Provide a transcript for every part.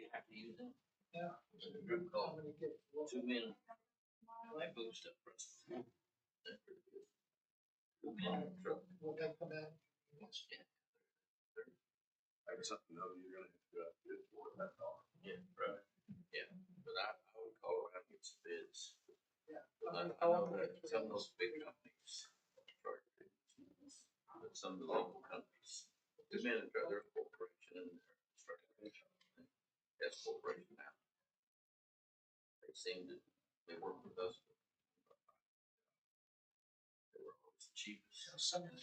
you have to use them? Yeah. Call 2 men. Like boost up for us. Will they come in? Like something other you're gonna have to go out to bid for, that's all. Yeah, right. Yeah, but I would call around and get some bids. Yeah. I know that some of those big companies charge bids, but some of the local companies, the men that their corporation and that's corporation now. They seem to, they work with us. They were always the cheapest. Yeah, some of it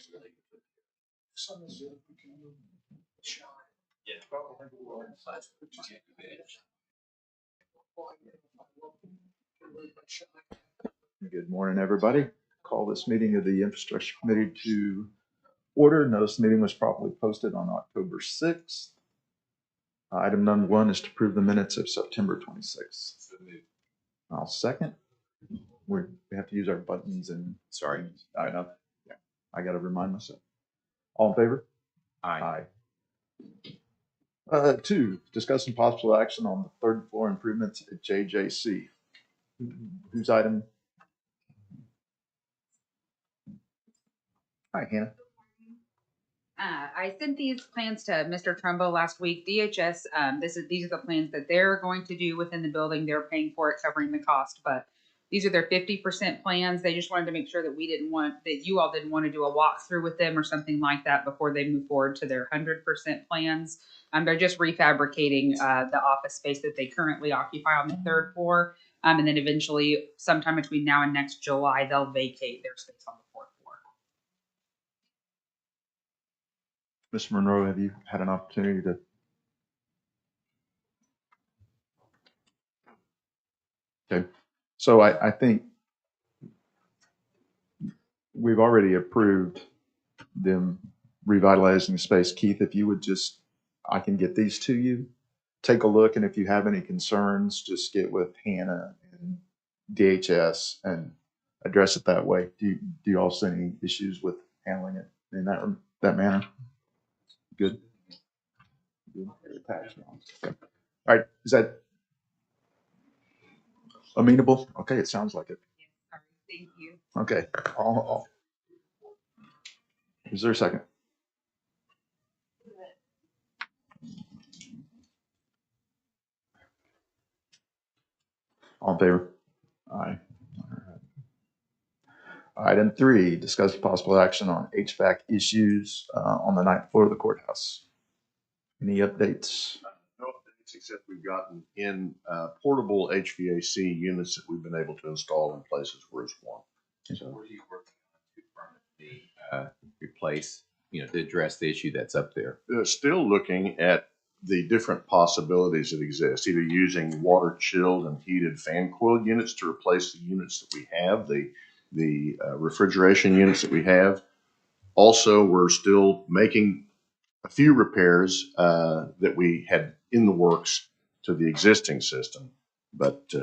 we can move shine. Yeah. Good morning, everybody. Call this meeting of the Infrastructure Committee to order. Notice the meeting was properly posted on October 6th. Item number 1 is to approve the minutes of September 26th. I'll second. We have to use our buttons and sorry. I know. Yeah, I got to remind myself. All in favor? Aye. 2, discuss some possible action on the third floor improvements at JJC. Whose item? Hi, Hannah. I sent these plans to Mr. Trumbo last week. DHS, these are the plans that they're going to do within the building. They're paying for it, covering the cost, but these are their 50% plans. They just wanted to make sure that you all didn't want to do a walkthrough with them or something like that before they move forward to their 100% plans. They're just refabricating the office space that they currently occupy on the third floor. And then eventually, sometime between now and next July, they'll vacate their space on the fourth floor. Mr. Monroe, have you had an opportunity to? Okay, so I think we've already approved them revitalizing the space. Keith, if you would just, I can get these to you. Take a look, and if you have any concerns, just get with Hannah and DHS and address it that way. Do you all see any issues with handling it in that manner? Good. Okay. All right. Is that amenable? Okay, it sounds like it. Thank you. Okay. Is there a second? All in favor? Aye. Item 3, discuss possible action on HVAC issues on the 9th floor of the courthouse. Any updates? No updates, except we've gotten in portable HVAC units that we've been able to install in places where it's warm. So what are you working on to permanently replace, to address the issue that's up there? They're still looking at the different possibilities that exist, either using water chilled and heated fan coil units to replace the units that we have, the refrigeration units that we have. Also, we're still making a few repairs that we had in the works to the existing system. But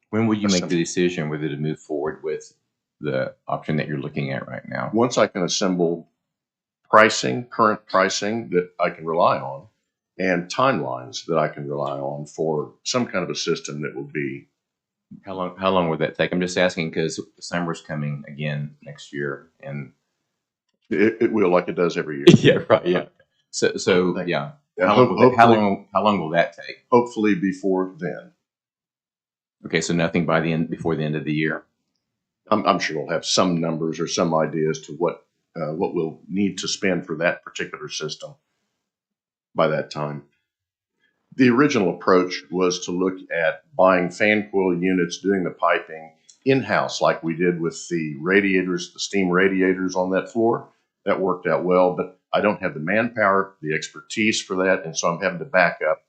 when will you make the decision whether to move forward with the option that you're looking at right now? Once I can assemble current pricing that I can rely on, and timelines that I can rely on for some kind of a system that will be. How long would that take? I'm just asking because the summer's coming again next year, and it will, like it does every year. Yeah, right. Yeah. So yeah. How long will that take? Hopefully before then. Okay, so nothing before the end of the year. I'm sure we'll have some numbers or some ideas to what we'll need to spend for that particular system by that time. The original approach was to look at buying fan coil units, doing the piping in-house like we did with the radiators, the steam radiators on that floor. That worked out well, but I don't have the manpower, the expertise for that, and so I'm having to back up.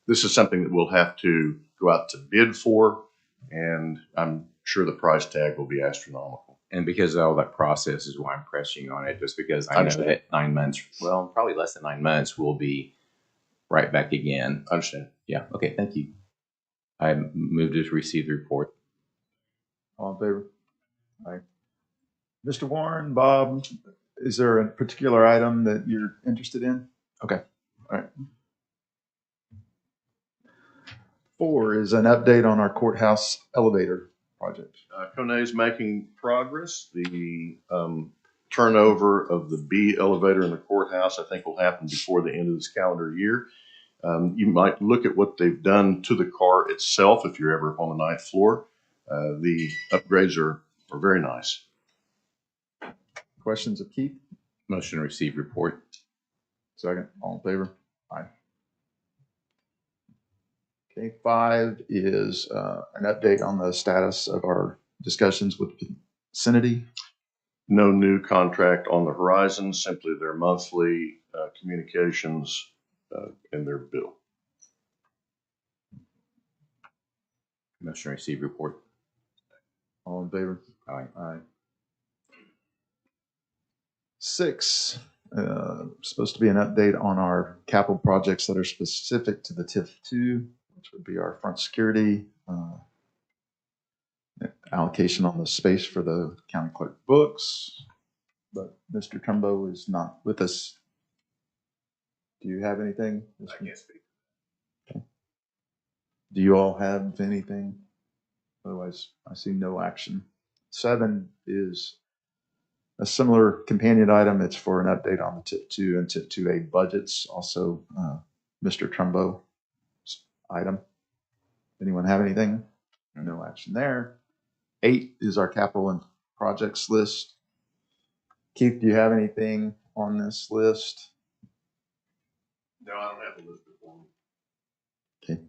This is something that we'll have to go out to bid for, and I'm sure the price tag will be astronomical. And because of all that process is why I'm pressing on it, just because I know that 9 months, well, probably less than 9 months, will be right back again. Understand. Yeah. Okay. Thank you. I moved to receive the report. All in favor? Aye. Mr. Warren, Bob, is there a particular item that you're interested in? Okay. All right. 4 is an update on our courthouse elevator project. Coney's making progress. The turnover of the B elevator in the courthouse, I think, will happen before the end of this calendar year. You might look at what they've done to the car itself if you're ever on the 9th floor. The upgrades are very nice. Questions of Keith? Motion to receive report. Second. All in favor? Aye. Okay, 5 is an update on the status of our discussions with Vicinity. No new contract on the horizon, simply their monthly communications and their bill. Motion to receive report. All in favor? Aye. Aye. 6, supposed to be an update on our capital projects that are specific to the TIF 2, which would be our front security, allocation on the space for the county clerk books. But Mr. Trumbo is not with us. Do you have anything? I can't speak. Do you all have anything? Otherwise, I see no action. 7 is a similar companion item. It's for an update on the TIP 2 and TIP 2A budgets. Also, Mr. Trumbo item. Anyone have anything? No action there. 8 is our capital and projects list. Keith, do you have anything on this list? No, I don't have the list before me. Okay.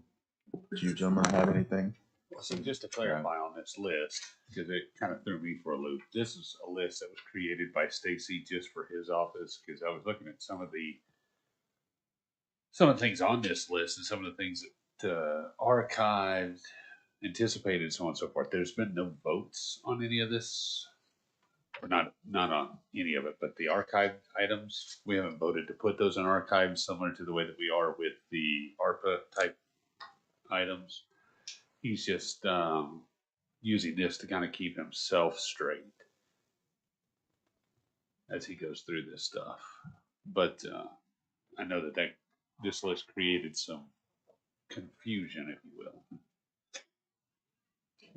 Do you gentlemen have anything? So just to clarify on this list, because it kind of threw me for a loop, this is a list that was created by Stacy just for his office, because I was looking at some of the things on this list and some of the things that archived, anticipated, so on and so forth. There's been no votes on any of this, or not on any of it, but the archived items, we haven't voted to put those in archives, similar to the way that we are with the ARPA type items. He's just using this to kind of keep himself straight as he goes through this stuff. But I know that this list created some confusion, if you will.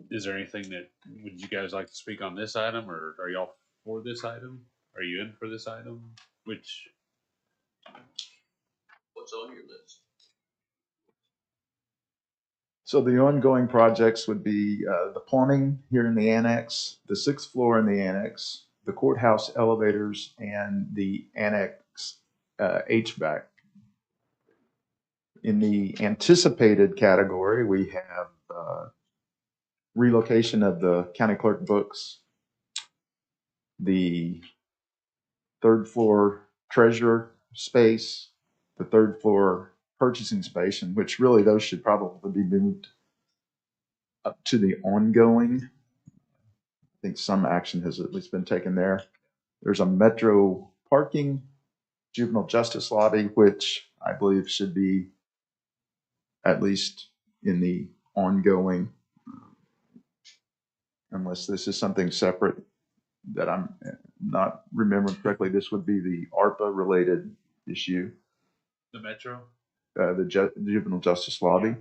Is there anything would you guys like to speak on this item, or are y'all for this item? Are you in for this item? What's on your list? So the ongoing projects would be the plumbing here in the annex, the 6th floor in the annex, the courthouse elevators, and the annex HVAC. In the anticipated category, we have relocation of the county clerk books, the 3rd floor treasurer space, the 3rd floor purchasing space, in which really those should probably be moved up to the ongoing. I think some action has at least been taken there. There's a metro parking, juvenile justice lobby, which I believe should be at least in the ongoing, unless this is something separate that I'm not remembering correctly. This would be the ARPA related issue. the Metro? The juvenile justice lobby.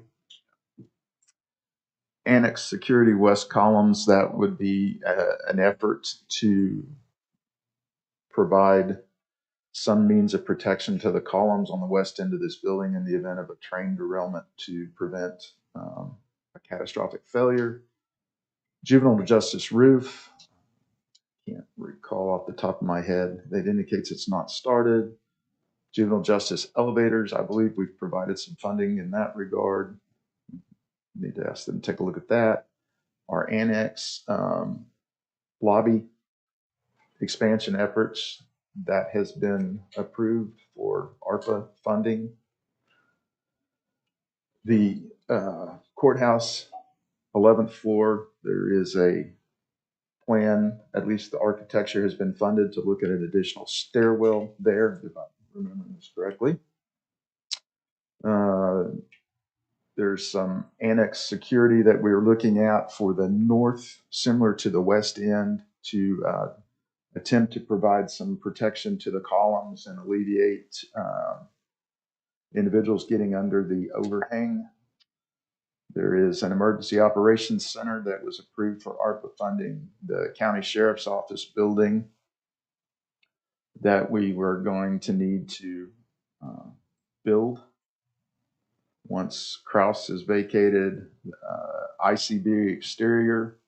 Annex security west columns, that would be an effort to provide some means of protection to the columns on the west end of this building in the event of a train derailment to prevent a catastrophic failure. Juvenile justice roof, can't recall off the top of my head. That indicates it's not started. Juvenile justice elevators, I believe we've provided some funding in that regard. Need to ask them to take a look at that. Our annex lobby expansion efforts, that has been approved for ARPA funding. The courthouse 11th floor, there is a plan, at least the architecture has been funded to look at an additional stairwell there, if I remember this correctly. There's some annex security that we're looking at for the north, similar to the west end, to attempt to provide some protection to the columns and alleviate individuals getting under the overhang. There is an emergency operations center that was approved for ARPA funding, the county sheriff's office building that we were going to need to build once Kraus is vacated, ICB exterior.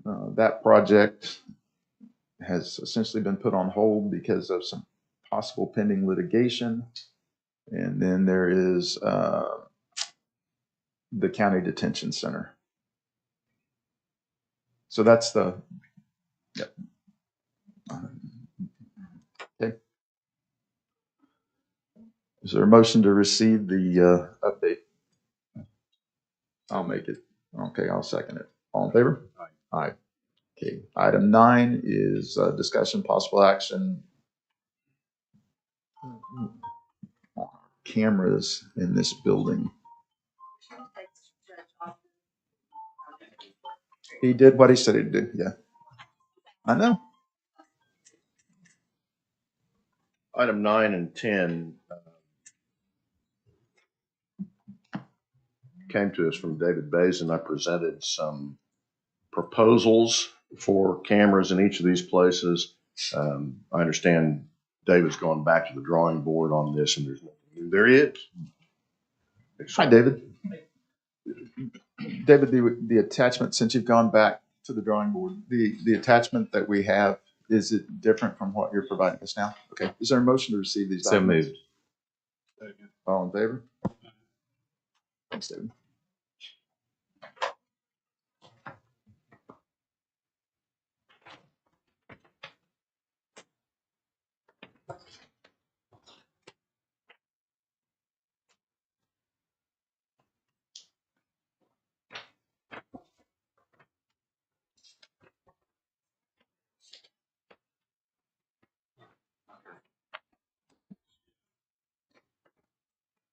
That project has essentially been put on hold because of some possible pending litigation. And then there is the county detention center. So that's the, yep. Okay. Is there a motion to receive the update? I'll make it. Okay, I'll second it. All in favor? Aye. Aye. Okay. Item 9 is discussion possible action on cameras in this building. He did what he said he'd do. Yeah, I know. Item 9 and 10 came to us from David Bays, and I presented some proposals for cameras in each of these places. I understand David's gone back to the drawing board on this, and there's nothing new. There is. Hi, David. David, the attachment, since you've gone back to the drawing board, the attachment that we have, is it different from what you're providing us now? Okay. Is there a motion to receive these So documents? moved. All in favor? Thanks, David.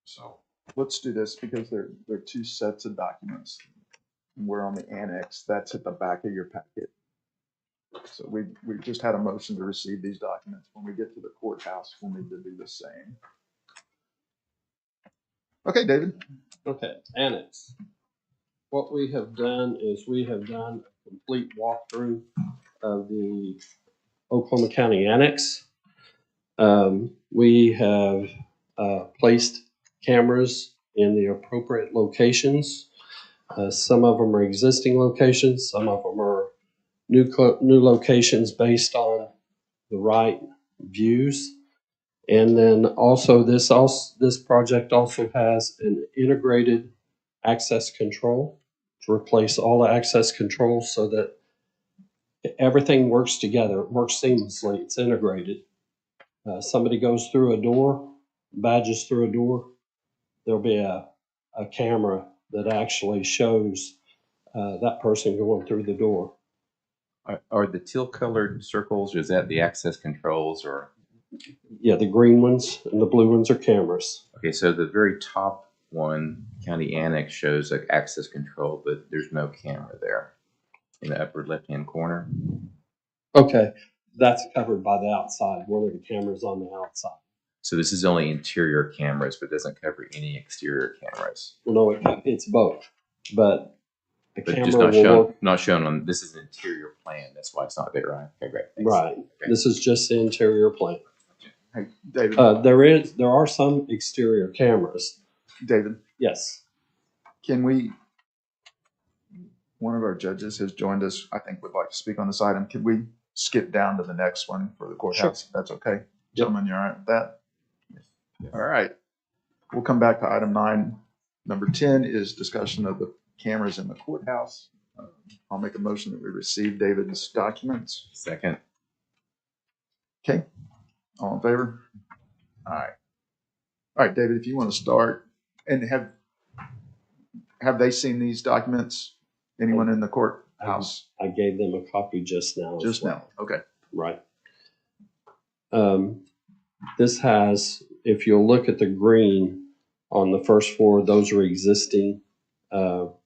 So let's do this because they're two sets of documents. We're on the annex. That's at the back of your packet. So we just had a motion to receive these documents. When we get to the courthouse, we'll need to do the same. Okay, David. Okay, annex. What we have done is we have done a complete walkthrough of the Oklahoma County Annex. We have placed cameras in the appropriate locations. Some of them are existing locations. Some of them are new locations based on the right views. And then also this project also has an integrated access control to replace all the access controls so that everything works together, it works seamlessly, it's integrated. Somebody goes through a door, badges through a door, there'll be a camera that actually shows that person going through the door. Are the teal colored circles, is that the access controls or? Yeah, the green ones and the blue ones are cameras. Okay, so the very top one, county annex, shows like access control, but there's no camera there in the upper left-hand corner. Okay, that's covered by the outside, one of the cameras on the outside. So this is only interior cameras, but doesn't cover any exterior cameras. Well, no, it's both, but the But camera just not will shown, work. not shown on, this is an interior plan, that's why it's not there, right? Okay, great. Thanks. Right. Okay. This is just the interior plan. Hey, David. There are some exterior cameras. David, Yes. can we? One of our judges has joined us. I think would like to speak on this item. Can we skip down to the next one for the courthouse? If that's okay, gentlemen. You all right with that? All right. We'll come back to item 9. Number 10 is discussion of the cameras in the courthouse. I'll make a motion that we receive David's documents. Second. Okay. All in favor? All right. All right, David, if you want to start, and have they seen these documents? Anyone in the courthouse? I gave them a copy just now. Just now. Okay. Right. This has, if you'll look at the green on the first floor, those are existing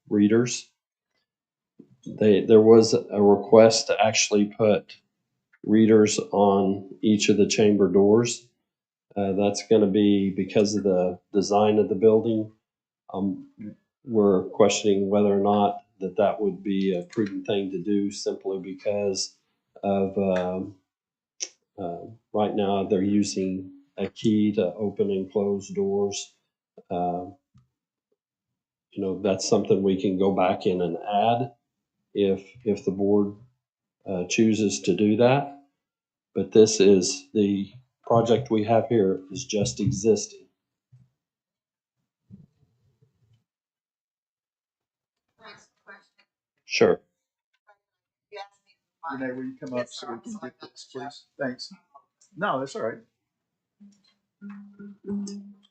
readers. There was a request to actually put readers on each of the chamber doors. That's going to be because of the design of the building. we're questioning whether or not that would be a prudent thing to do simply because of right now they're using a key to open and close doors. That's something we can go back in and add if the board chooses to do that. But this is the project we have here is just existing. Sure. Renee, will you come up so we can get this, please? Thanks. No, that's all right.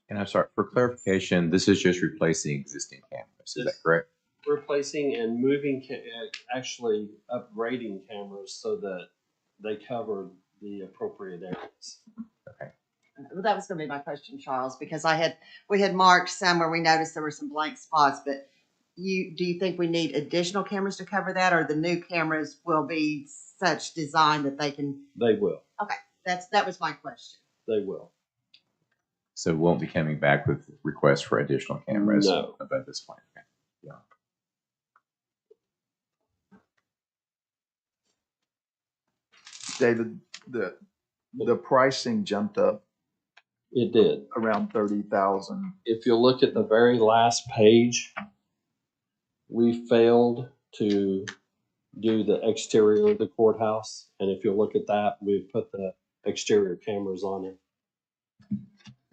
And I'm sorry, for clarification, this is just replacing existing cameras. Is that correct? Replacing and moving, actually upgrading cameras so that they cover the appropriate areas. Well, that was going to be my question, Charles, because we had marked some where we noticed there were some blank spots, but do you think we need additional cameras to cover that, or the new cameras will be such design that they can? They will. Okay, that was my question. They will. So we won't be coming back with requests for additional cameras No. above this point. Okay. Yeah. David, the pricing jumped up It did. around 30,000. If you look at the very last page, we failed to do the exterior of the courthouse. And if you look at that, we put the exterior cameras on it.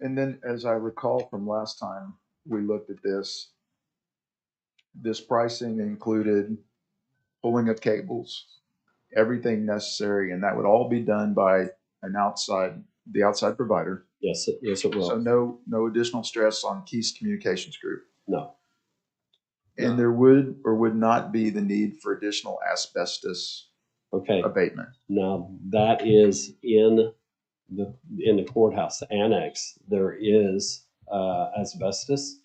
And then, as I recall from last time we looked at this pricing included pulling of cables, everything necessary, and that would all be done by the outside provider. Yes, it will. So no additional stress on Keys Communications Group. No. And there would or would not be the need for additional asbestos abatement. Now that is in the courthouse annex. There is asbestos,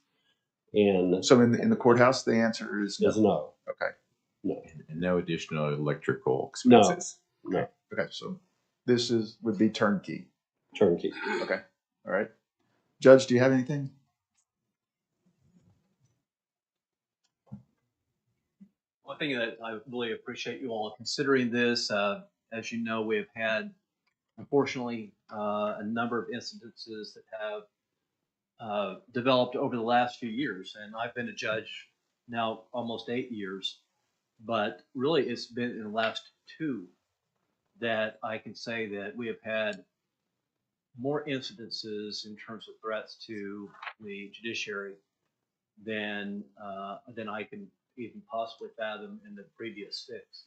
and so in the courthouse, the answer is no. no. Okay. No. And no additional electrical expenses. No. Okay. So this would be turnkey. Turnkey. Okay. All right. Judge, do you have anything? One thing that I really appreciate you all considering this, as you know, we have had, unfortunately, a number of incidences that have developed over the last few years. And I've been a judge now almost 8 years, but really it's been in the last 2 that I can say that we have had more incidences in terms of threats to the judiciary than I can even possibly fathom in the previous 6.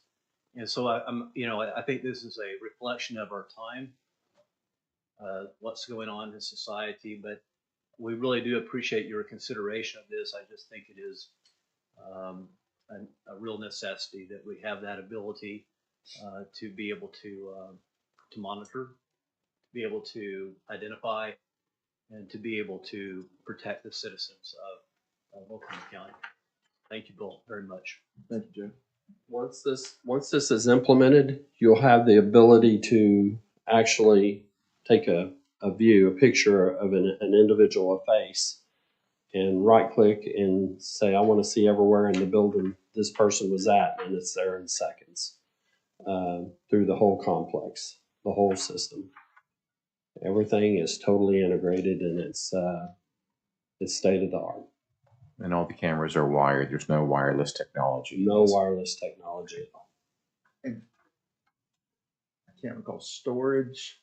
And so I think this is a reflection of our time, what's going on in society, but we really do appreciate your consideration of this. I just think it is a real necessity that we have that ability to be able to monitor, to be able to identify, and to be able to protect the citizens of Oklahoma County. Thank you both very much. Thank you, Jim. Once this is implemented, you'll have the ability to actually take a picture of an individual face, and right click and say, I want to see everywhere in the building this person was at, and it's there in seconds through the whole complex, the whole system. Everything is totally integrated, and it's state of the art. And all the cameras are wired. There's no wireless technology. No wireless technology at all. And I can't recall storage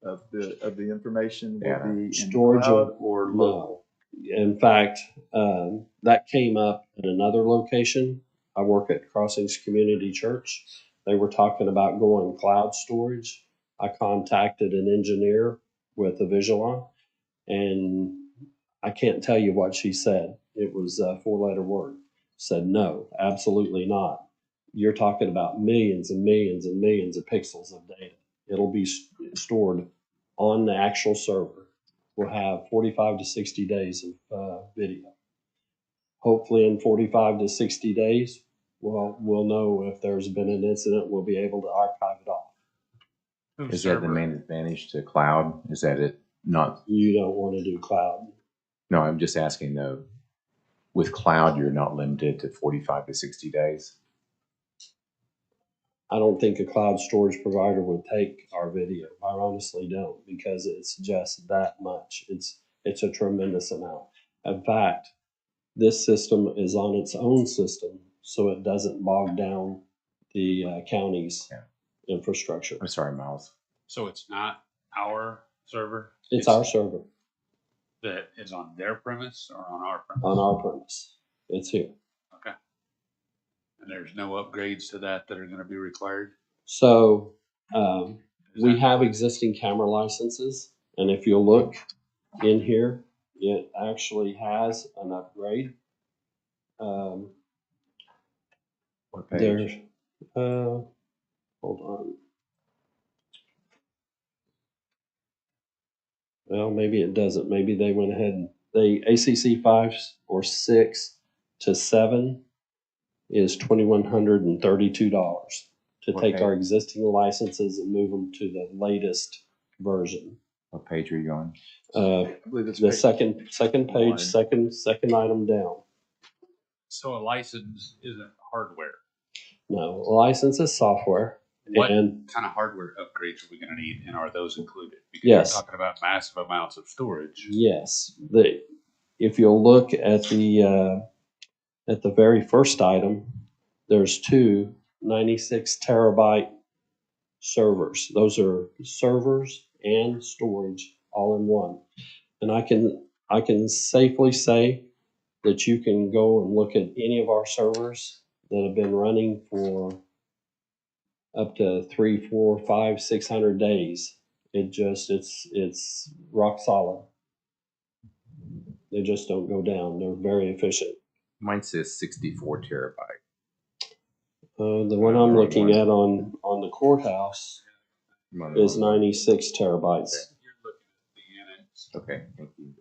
of the information will be storage in cloud or no. local. In fact, that came up in another location. I work at Crossings Community Church. They were talking about going cloud storage. I contacted an engineer with a Vigilon, and I can't tell you what she said. It was a 4-letter word. Said no, absolutely not. You're talking about millions and millions and millions of pixels of data. It'll be stored on the actual server. We'll have 45 to 60 days of video. Hopefully in 45 to 60 days, we'll know if there's been an incident. We'll be able to archive it off. Is that the main advantage to cloud? Is that it not? You don't want to do cloud. No, I'm just asking though. With cloud, you're not limited to 45 to 60 days. I don't think a cloud storage provider would take our video. I honestly don't, because it's just that much. It's a tremendous amount. In fact, this system is on its own system, so it doesn't bog down the county's infrastructure. I'm sorry, Miles. So it's not our server? It's our server That is on their premise or on our premise? on our premise. It's here. Okay. And there's no upgrades to that are going to be required? So Is we that- have existing camera licenses, and if you look in here, it actually has an upgrade. What There's, page? hold on. Well, maybe it doesn't. Maybe they went ahead and ACC 5 or 6 to 7 is $2,132 to take Okay. our existing licenses and move them to the latest version. What page are you on? I believe it's The page second page, one. second item down. So a license isn't hardware. No, license is software. What And kind of hardware upgrades are we going to need, and are those included? Because Yes. you're talking about massive amounts of storage. yes, if you'll look at the very first item, there's two 96 terabyte servers. Those are servers and storage all in one. And I can safely say that you can go and look at any of our servers that have been running for up to 3, 4, 5, 600 days. It's rock solid. They just don't go down. They're very efficient. Mine says 64 terabyte. The one I'm looking at on the courthouse is 96 terabytes. You're looking at the annex. Okay, thank you.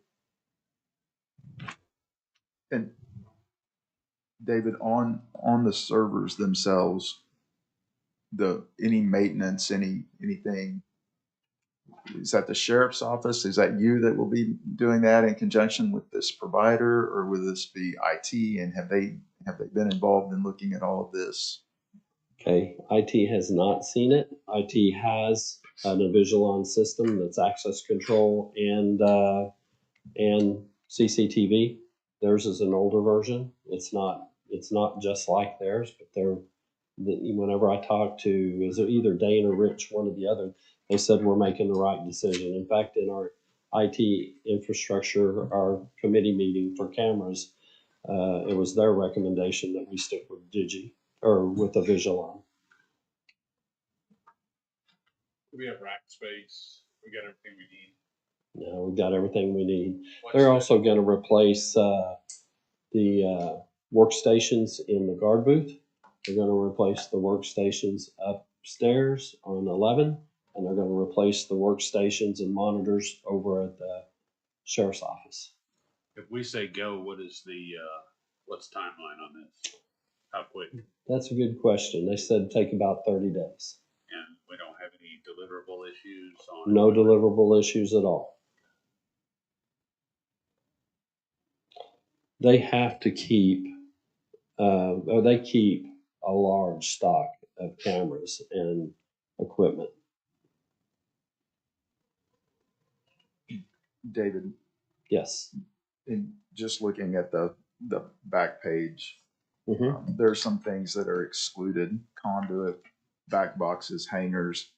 And David, on the servers themselves, any maintenance, anything, is that the sheriff's office? Is that you that will be doing that in conjunction with this provider, or will this be IT? And have they been involved in looking at all of this? Okay, IT has not seen it. IT has an Avigilon system that's access control and CCTV. Theirs is an older version. It's not just like theirs, but whenever I talk to is it either Dane or Rich, one or the other, they said we're making the right decision. In fact, in our IT infrastructure, our committee meeting for cameras, it was their recommendation that we stick with with Avigilon. We have rack space. We got everything we need. Yeah, we've got everything we need. What's They're the- also going to replace the workstations in the guard booth. They're going to replace the workstations upstairs on 11, and they're going to replace the workstations and monitors over at the sheriff's office. If we say go, what is what's the timeline on this? How quick? That's a good question. They said take about 30 days. And we don't have any deliverable issues on No it? deliverable issues at all. They have to keep, they keep a large stock of cameras and equipment. David, Yes. in just looking at the back page, Mhm. there are some things that are excluded: conduit, back boxes, hangers,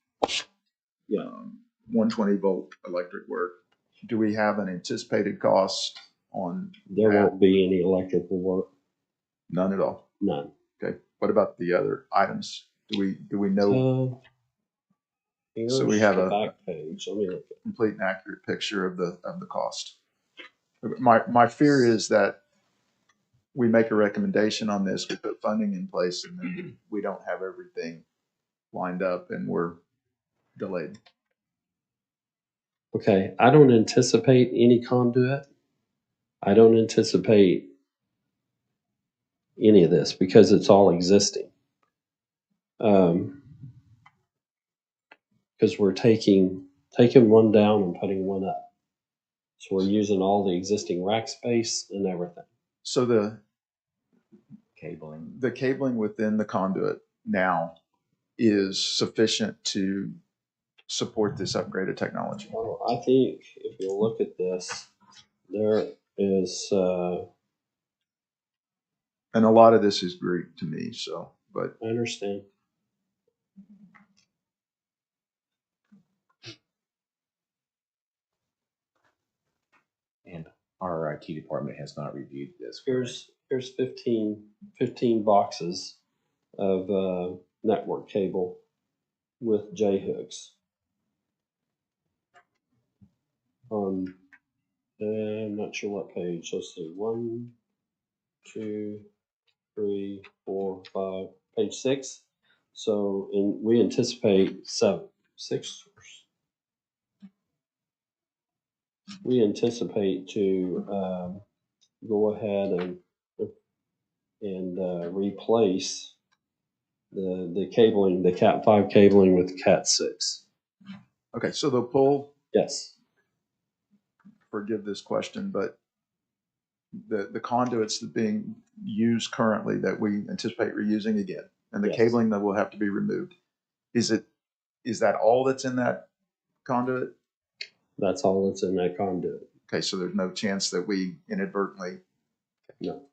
Yeah. 120 volt electric work. Do we have an anticipated cost on There that? won't be any electrical work. None at all. None. Okay. What about the other items? Do we know Here's So we have the a- back page. Let me look at complete and accurate picture of the cost? My fear is that we make a recommendation on this, we put funding in place, and then we don't have everything lined up and we're delayed. Okay, I don't anticipate any conduit. I don't anticipate any of this because it's all existing. Because we're taking one down and putting one up. So we're using all the existing rack space and everything. So Cabling. the cabling within the conduit now is sufficient to support this upgraded technology. Well, I think if you look at this, there is, And a lot of this is Greek to me, so, but I understand. And our IT department has not reviewed this. Here's 15 boxes of network cable with J hooks. I'm not sure what page. Let's see. 1, 2, 3, 4, 5. Page 6. So, we anticipate 6. We anticipate to go ahead and replace the cabling, the Cat 5 cabling with Cat 6. okay, so the pull, Yes. forgive this question, but the conduits that being used currently that we anticipate reusing again, and the Yes. cabling that will have to be removed, is that all that's in that conduit? That's all that's in that conduit. Okay, so there's no chance that we inadvertently No.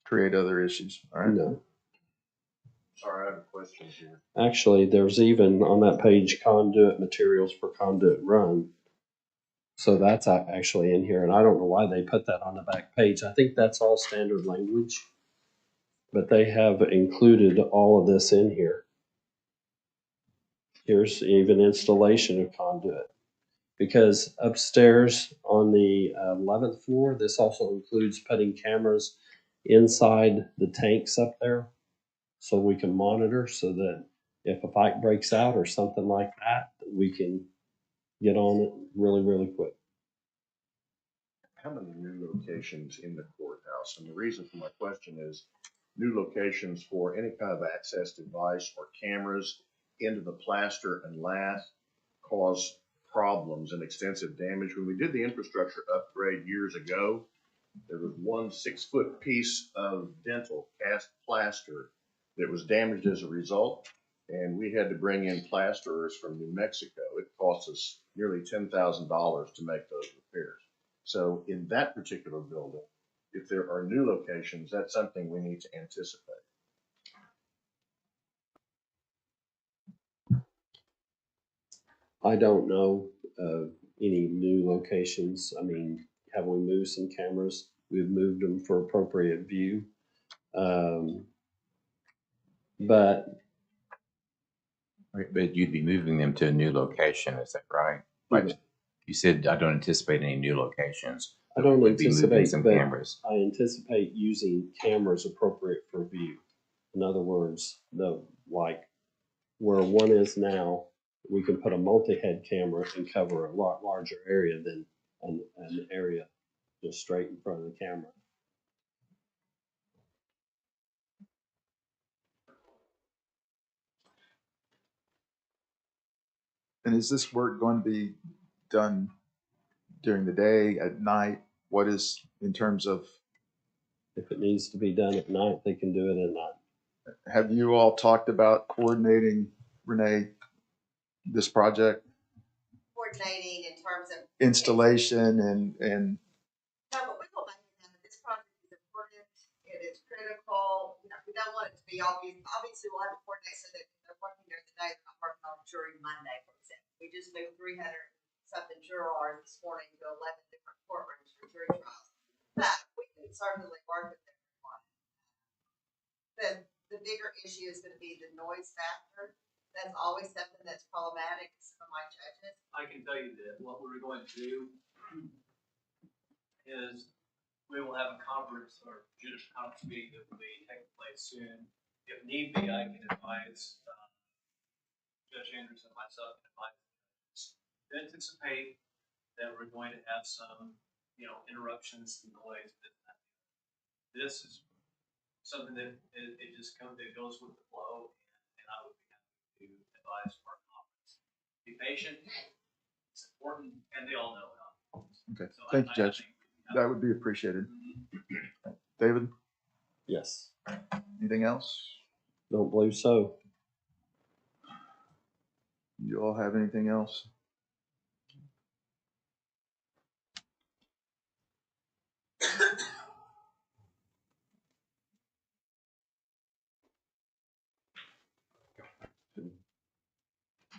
create other issues, all right? No. Sorry, I have a question here. Actually, there's even on that page conduit materials for conduit run. So that's actually in here, and I don't know why they put that on the back page. I think that's all standard language, but they have included all of this in here. Here's even installation of conduit. Because upstairs on the 11th floor, this also includes putting cameras inside the tanks up there so we can monitor so that if a fight breaks out or something like that, we can get on it really, really quick. How many new locations in the courthouse? And the reason for my question is new locations for any kind of access device or cameras into the plaster and lath cause problems and extensive damage. When we did the infrastructure upgrade years ago, there was one 6-foot piece of dental cast plaster that was damaged as a result, and we had to bring in plasterers from New Mexico. It cost us nearly $10,000 to make those repairs. So in that particular building, if there are new locations, that's something we need to anticipate. I don't know of any new locations. I mean, have we moved some cameras? We've moved them for appropriate view. But But you'd be moving them to a new location, is that right? Like you said, I don't anticipate any new locations. I don't We'd be moving anticipate, some but cameras. I anticipate using cameras appropriate for view. In other words, like where one is now, we can put a multi-head camera and cover a lot larger area than an area just straight in front of the camera. And is this work going to be done during the day, at night? What is, in terms of, If it needs to be done at night, they can do it at night. have you all talked about coordinating, Renee, this project? Coordinating in terms of. Installation and No, but we will make it happen. This project is important. It is critical. You know, we don't want it to be obvious. Obviously, we'll have to coordinate so that they're working during the day. They're not working on jury Monday, for example. We just moved 300 something jurors this morning to 11 different courtrooms for jury trials. But we can certainly work with everyone. The bigger issue is going to be the noise factor. That's always something that's problematic to some of my judges. I can tell you that what we're going to do is we will have a conference or judicial conference meeting that will be taking place soon. If need be, I can advise Judge Andrews and myself to anticipate that we're going to have some, interruptions and delays. This is something that it just goes with the flow, and I would be happy to advise for a conference. Be patient. It's important, and they all know how. okay. So Thank you, Judge. That would be appreciated. David, Yes. anything else? Don't believe so. You all have anything else?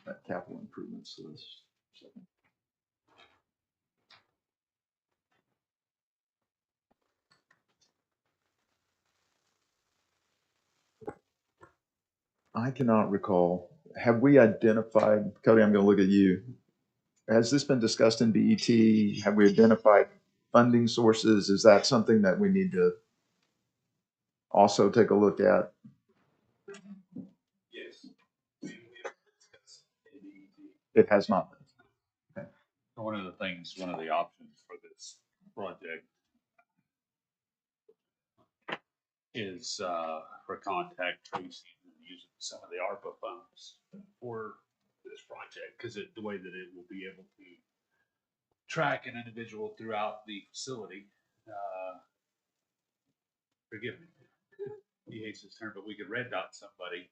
That capital improvements list. I cannot recall. Have we identified, Cody, I'm going to look at you. Has this been discussed in BET? Have we identified funding sources? Is that something that we need to also take a look at? Yes. It has not been. One of the things, one of the options for this project is for contact tracing and using some of the ARPA funds for this project, because the way that it will be able to track an individual throughout the facility. Forgive me, he hates this term, but we could red dot somebody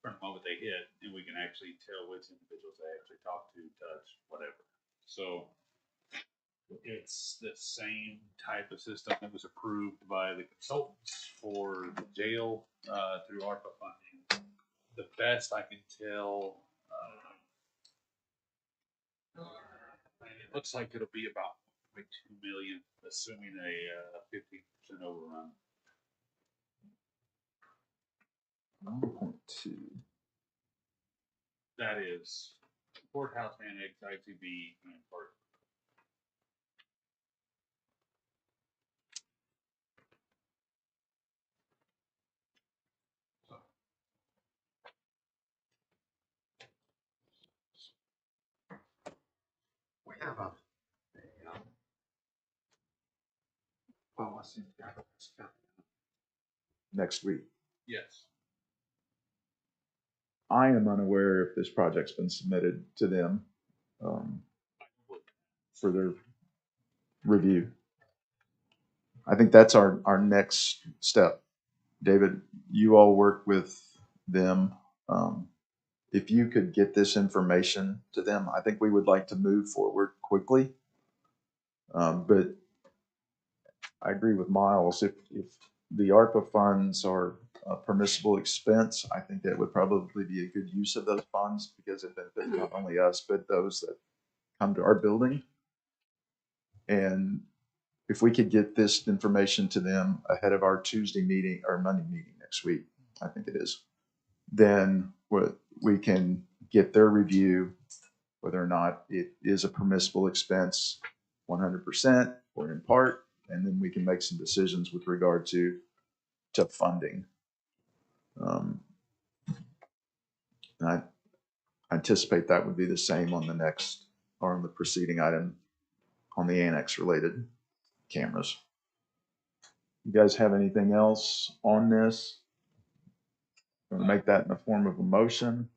from the moment they hit, and we can actually tell which individuals they actually talk to, touch, whatever. So it's the same type of system that was approved by the consultants for the jail through ARPA funding. The best I can tell, it looks like it'll be about 2 million, assuming a 15% overrun. 1.2. That is courthouse annex, ITB, and park. We have a. Oh, I see. Next week. Yes. I am unaware if this project's been submitted to them for their review. I think that's our next step. David, you all work with them. If you could get this information to them, I think we would like to move forward quickly. But I agree with Miles. If the ARPA funds are a permissible expense, I think that would probably be a good use of those funds because it benefits not only us, but those that come to our building. And if we could get this information to them ahead of our Tuesday meeting or Monday meeting next week, I think it is, then we can get their review, whether or not it is a permissible expense 100% or in part, and then we can make some decisions with regard to funding. And I anticipate that would be the same on the next or on the preceding item on the annex related cameras. You guys have anything else on this? I'm going to make that in the form of a motion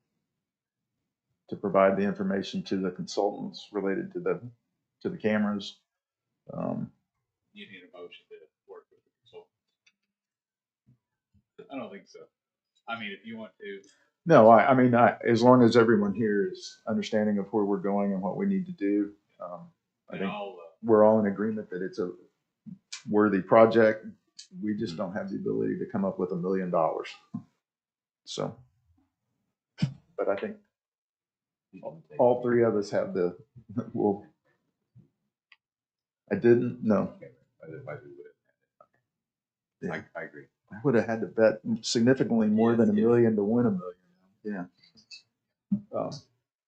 to provide the information to the consultants related to the cameras. You need a motion to work with the consultant. I don't think so. I mean, if you want to. No, I mean, as long as everyone here is understanding of where we're going and what we need to do, I think we're all in agreement that it's a worthy project. We just don't have the ability to come up with $1 million. So, but I think all three of us have well, I didn't, no. Yeah. I agree. I would have had to bet significantly more than $1 million to win $1 million. Yeah.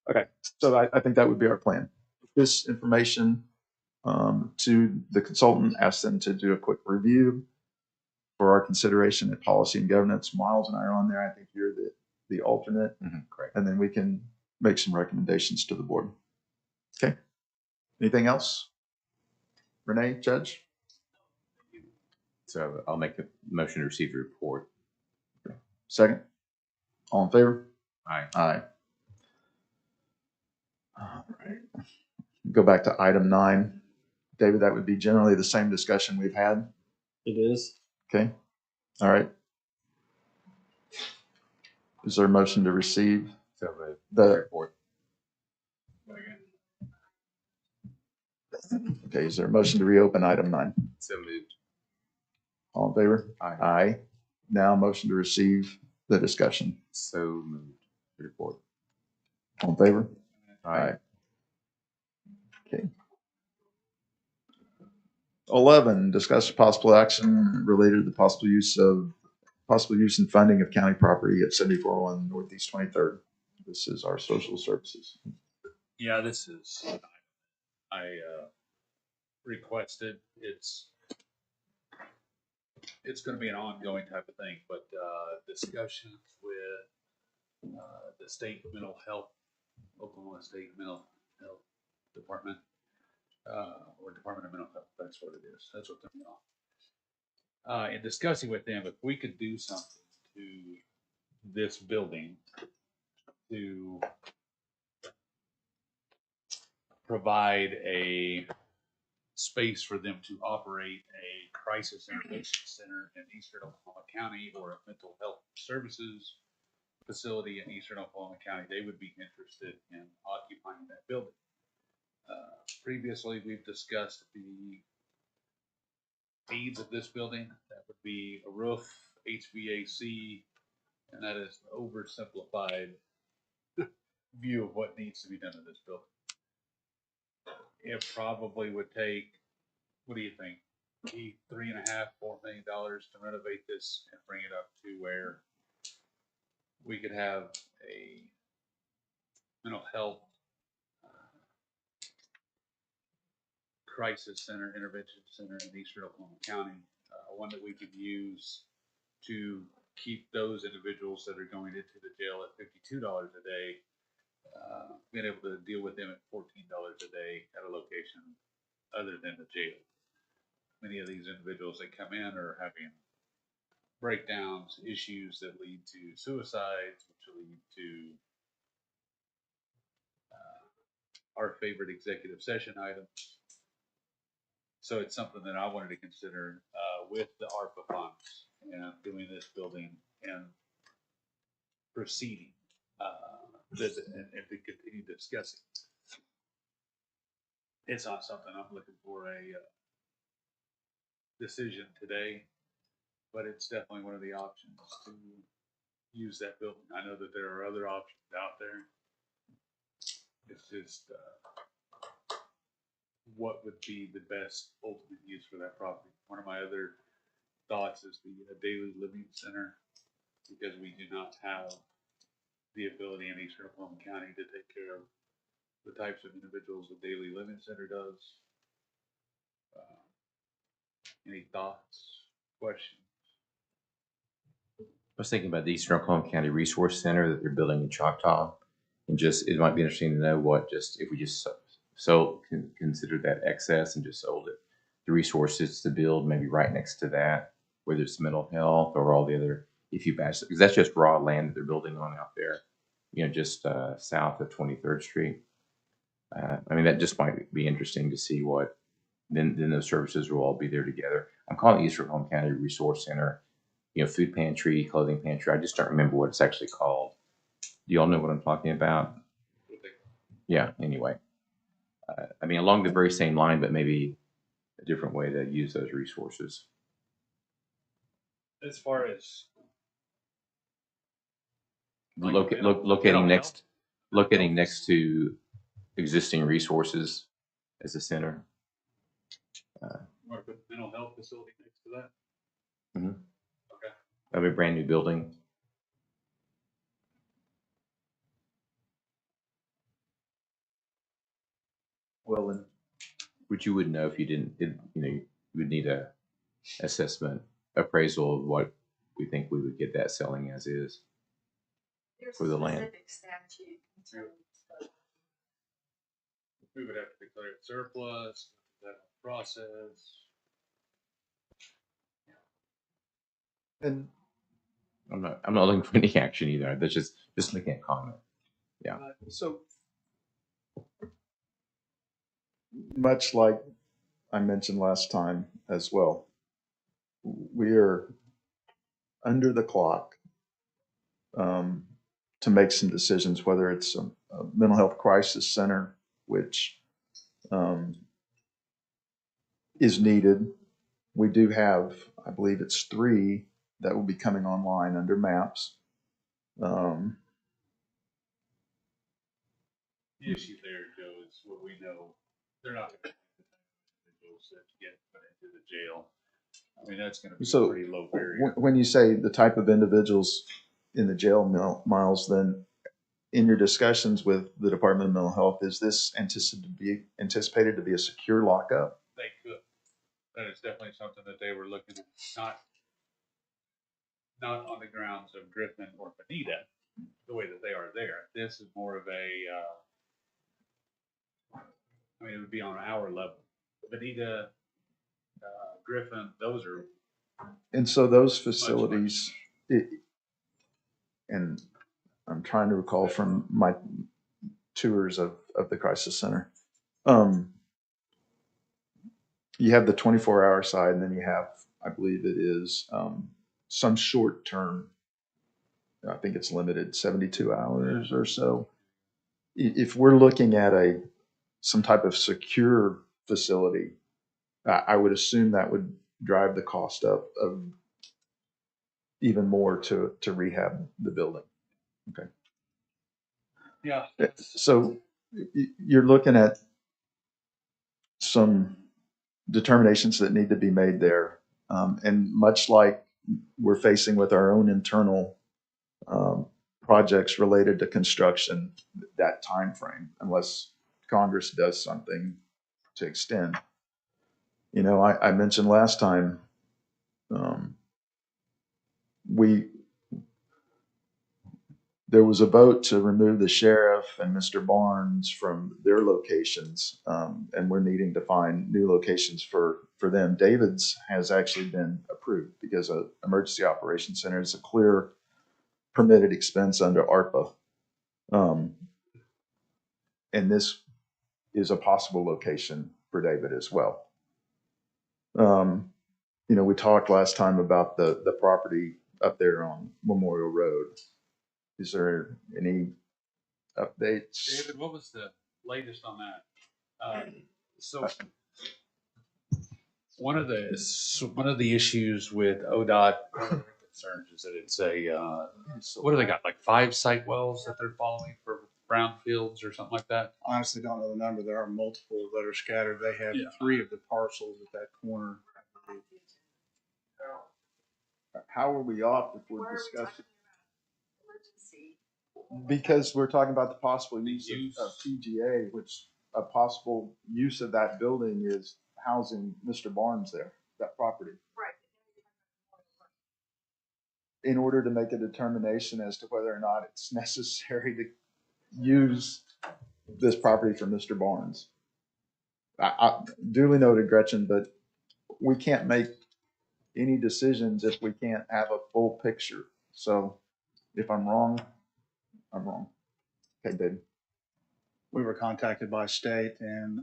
Okay. So I think that would be our plan. This information to the consultant, ask them to do a quick review for our consideration at policy and governance. Miles and I are on there. I think you're the alternate. Correct. And then we can make some recommendations to the board. Okay. Anything else? Renee, Judge? So I'll make a motion to receive the report. Second? All in favor? Aye. Aye. All right. Go back to item 9. David, that would be generally the same discussion we've had. It is. Okay, all right. Is there a motion to receive So the, report. okay, is there a motion to reopen item 9? So moved. All in favor? Aye. Aye. Now motion to receive the discussion. So moved. Report. All in favor? Aye. Okay. 11, discuss possible action related to the possible use and funding of county property at 7401 Northeast 23rd. This is our social services. Yeah, this is, I requested, it's going to be an ongoing type of thing, but discussions with the state mental health, Oklahoma State Mental Health Department, or Department of Mental Health, that's what it is. That's what they're on. In discussing with them, if we could do something to this building to provide a space for them to operate a crisis intervention center in Eastern Oklahoma County or a mental health services facility in Eastern Oklahoma County, they would be interested in occupying that building. Previously, we've discussed the needs of this building. That would be a roof, HVAC, and that is an oversimplified view of what needs to be done in this building. It probably would take, what do you think, $3.5 $4 million to renovate this and bring it up to where we could have a mental health crisis center, intervention center in Eastern Oklahoma County, one that we could use to keep those individuals that are going into the jail at $52 a day, being able to deal with them at $14 a day at a location other than the jail. Many of these individuals that come in are having breakdowns, issues that lead to suicides, which lead to our favorite executive session items. So it's something that I wanted to consider with the ARPA funds and doing this building and proceeding and to continue discussing. It's not something I'm looking for a decision today, but it's definitely one of the options to use that building. I know that there are other options out there. It's just what would be the best ultimate use for that property. One of my other thoughts is the daily living center, because we do not have the ability in Eastern Oklahoma County to take care of the types of individuals the daily living center does. Any thoughts, questions? I was thinking about the Eastern Oklahoma County Resource Center that they're building in Choctaw, and just it might be interesting to know what just if we just consider that excess and just sold it, the resources to build maybe right next to that, whether it's mental health or all the other, if you batch, because that's just raw land that they're building on out there, just south of 23rd Street. I mean, that just might be interesting to see what. Then those services will all be there together. I'm calling it Eastern Oklahoma County Resource Center. Food pantry, clothing pantry. I just don't remember what it's actually called. Do y'all know what I'm talking about? Yeah. Anyway, I mean, along the very same line, but maybe a different way to use those resources. As far as Locating next to existing resources as a center. Want to put mental health facility next to that? Mm-hmm. Okay. Of a brand new building. Well, then, Which you wouldn't know if you didn't. You would need a assessment appraisal of what we think we would get that selling as is. There's for the a land. specific statute concerning this. We would have to declare it surplus, that process. and I'm not looking for any action either. That's just making a comment. Yeah. So much like I mentioned last time as well, we are under the clock to make some decisions, whether it's a mental health crisis center, which is needed. We do have, I believe it's 3 that will be coming online under MAPS. The issue there, Joe, is what we know, they're not going to individuals that get put into the jail. I mean, that's going to be So a pretty low barrier. when you say the type of individuals in the jail, Miles, then in your discussions with the Department of Mental Health, is this anticipated to be a secure lockup? They could. That is definitely something that they were looking at, not on the grounds of Griffin or Bonita, the way that they are there. This is more of a, I mean, it would be on our level. Bonita, Griffin, those are. And so those facilities, and I'm trying to recall from my tours of the crisis center, you have the 24-hour side, and then you have, I believe it is some short term, I think it's limited 72 hours or so. If we're looking at some type of secure facility, I would assume that would drive the cost up of even more to rehab the building. Okay. Yeah. So you're looking at some determinations that need to be made there. And much like we're facing with our own internal projects related to construction, that time frame, unless Congress does something to extend. You know, I mentioned last time, there was a vote to remove the sheriff and Mr. Barnes from their locations, and we're needing to find new locations for them. David's has actually been approved because an emergency operations center is a clear permitted expense under ARPA. And this is a possible location for David as well. You know, we talked last time about the property up there on Memorial Road. Is there any updates? David, what was the latest on that? So one of the issues with ODOT concerns is that it's what do they got, like 5 site wells that they're following for brownfields or something like that? Honestly, don't know the number. There are multiple that are scattered. They have 3 of the parcels at that corner. How are we off if we're discussing? Because we're talking about the possible use of PGA, which a possible use of that building is housing Mr. Barnes there, that property. Right. In order to make a determination as to whether or not it's necessary to use this property for Mr. Barnes. I duly noted, Gretchen, but we can't make any decisions if we can't have a full picture. So if I'm wrong, I'm wrong. Okay, David. We were contacted by state, and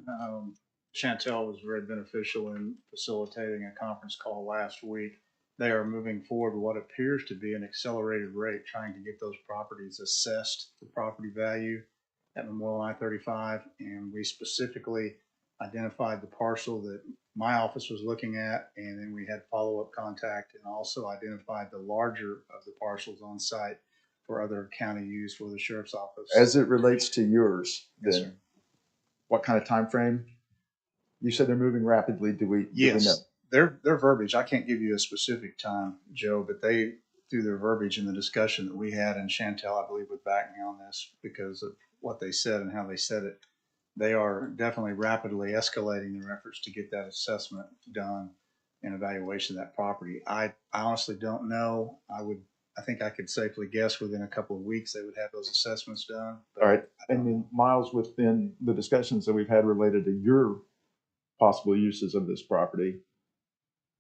Chantel was very beneficial in facilitating a conference call last week. They are moving forward with what appears to be an accelerated rate, trying to get those properties assessed, the property value at Memorial I-35, and we specifically identified the parcel that my office was looking at, and then we had follow-up contact and also identified the larger of the parcels on site for other county use for the sheriff's office. As it relates to yours, Yes, then sir. what kind of time frame? You said they're moving rapidly. Do we know? Yes, their verbiage, I can't give you a specific time, Joe, but they, through their verbiage in the discussion that we had, and Chantel, I believe, would back me on this because of what they said and how they said it, they are definitely rapidly escalating their efforts to get that assessment done and evaluation of that property. I honestly don't know. I think I could safely guess within a couple of weeks they would have those assessments done. All right. And then Miles, within the discussions that we've had related to your possible uses of this property,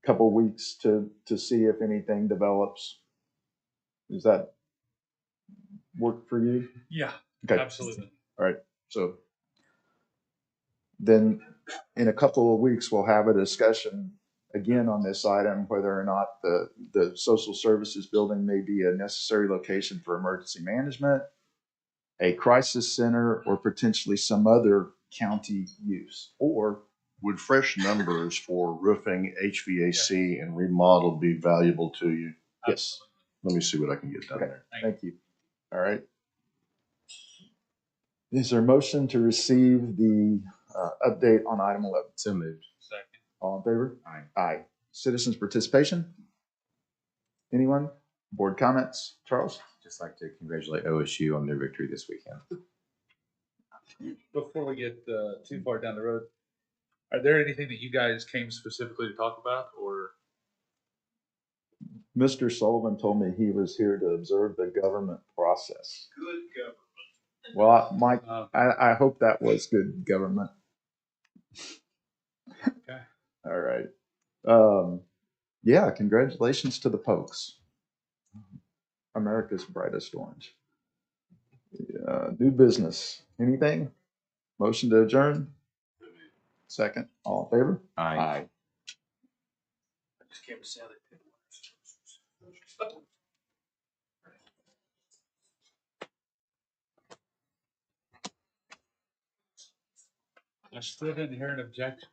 a couple of weeks to see if anything develops. Does that work for you? Yeah, Okay. absolutely. All right. So then in a couple of weeks, we'll have a discussion again on this item, whether or not the social services building may be a necessary location for emergency management, a crisis center, or potentially some other county use. Or Would fresh numbers for roofing, HVAC, and remodel be valuable to you? yes, Let me see what I can get done okay, there. thank you. All right. Is there a motion to receive the update on item 11? So moved. Second. All in favor? Aye. Aye. Citizens participation? Anyone? Board comments? Charles? Just like to congratulate OSU on their victory this weekend. Before we get too far down the road, are there anything that you guys came specifically to talk about, or? Mr. Sullivan told me he was here to observe the government process. Good government. Well, Mike, I hope that was good government. Okay. All right. Yeah, congratulations to the Pokes. America's brightest orange. New business. Anything? Motion to adjourn? Second. All in favor? Aye. Aye. I just came to say that. I still didn't hear an objection.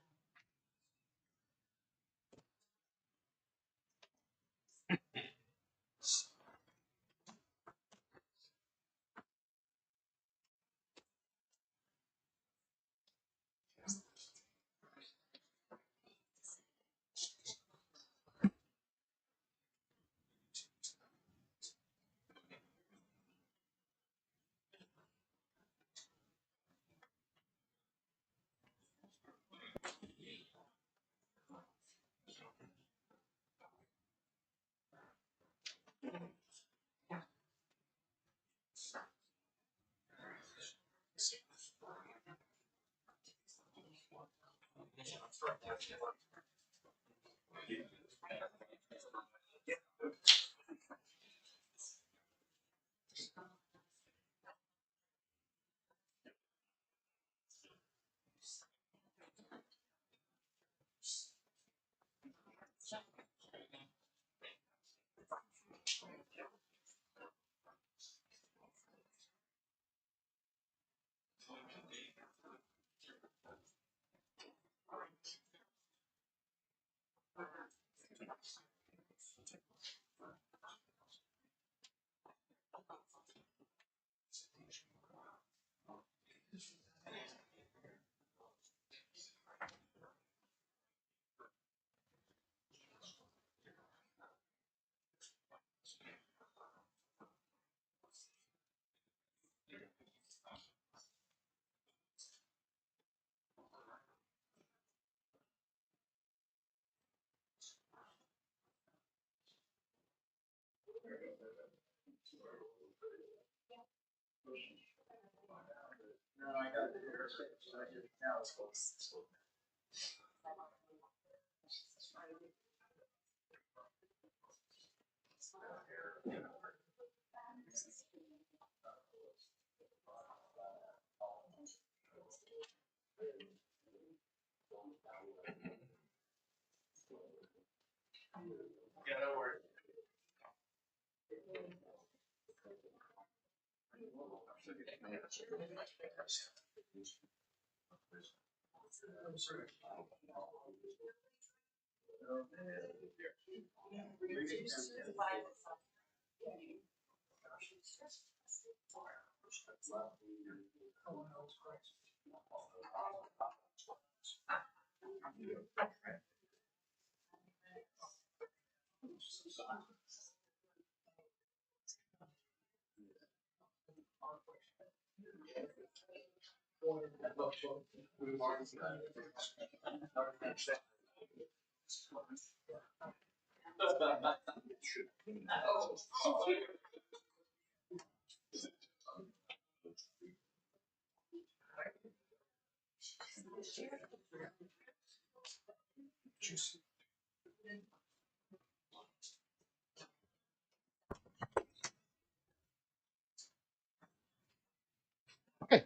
Okay.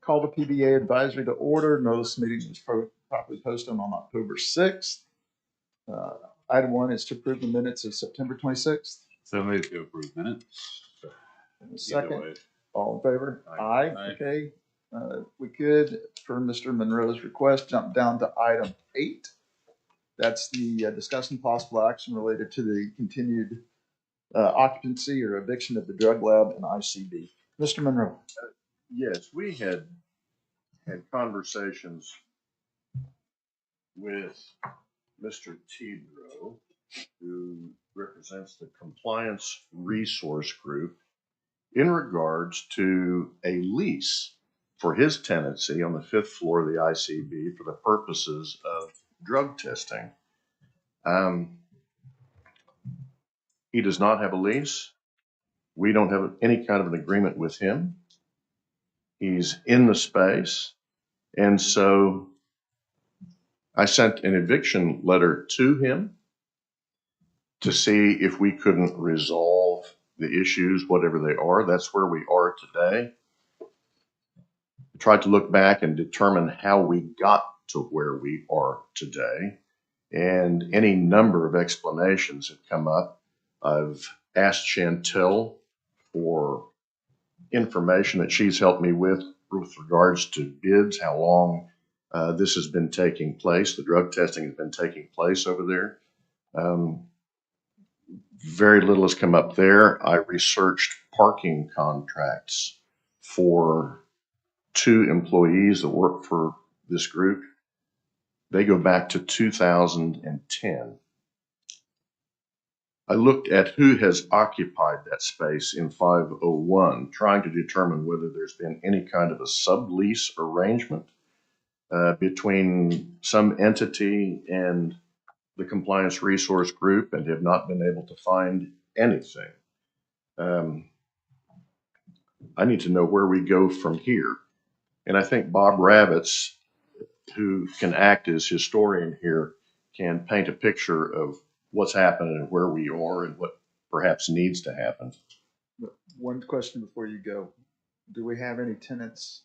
Call the PBA advisory to order. Notice meeting was properly posted on October 6th. Item 1 is to approve the minutes of September 26th. So move to approve minutes. Second, all in favor? Aye. Aye. Okay. We could, for Mr. Monroe's request, jump down to item 8. That's the discussion possible action related to the continued occupancy or eviction of the drug lab and ICB. Mr. Monroe. Yes, we had conversations with Mr. Tidrow, who represents the Compliance Resource Group, in regards to a lease for his tenancy on the 5th floor of the ICB for the purposes of drug testing. He does not have a lease. We don't have any kind of an agreement with him. He's in the space. And so I sent an eviction letter to him to see if we couldn't resolve the issues, whatever they are. That's where we are today. I tried to look back and determine how we got to where we are today. And any number of explanations have come up. I've asked Chantel for information that she's helped me with regards to bids, how long this has been taking place. The drug testing has been taking place over there. Very little has come up there. I researched parking contracts for 2 employees that work for this group. They go back to 2010. I looked at who has occupied that space in 501, trying to determine whether there's been any kind of a sublease arrangement between some entity and the Compliance Resource Group, and have not been able to find anything. I need to know where we go from here. And I think Bob Ravitz, who can act as historian here, can paint a picture of what's happened and where we are and what perhaps needs to happen. One question before you go. Do we have any tenants,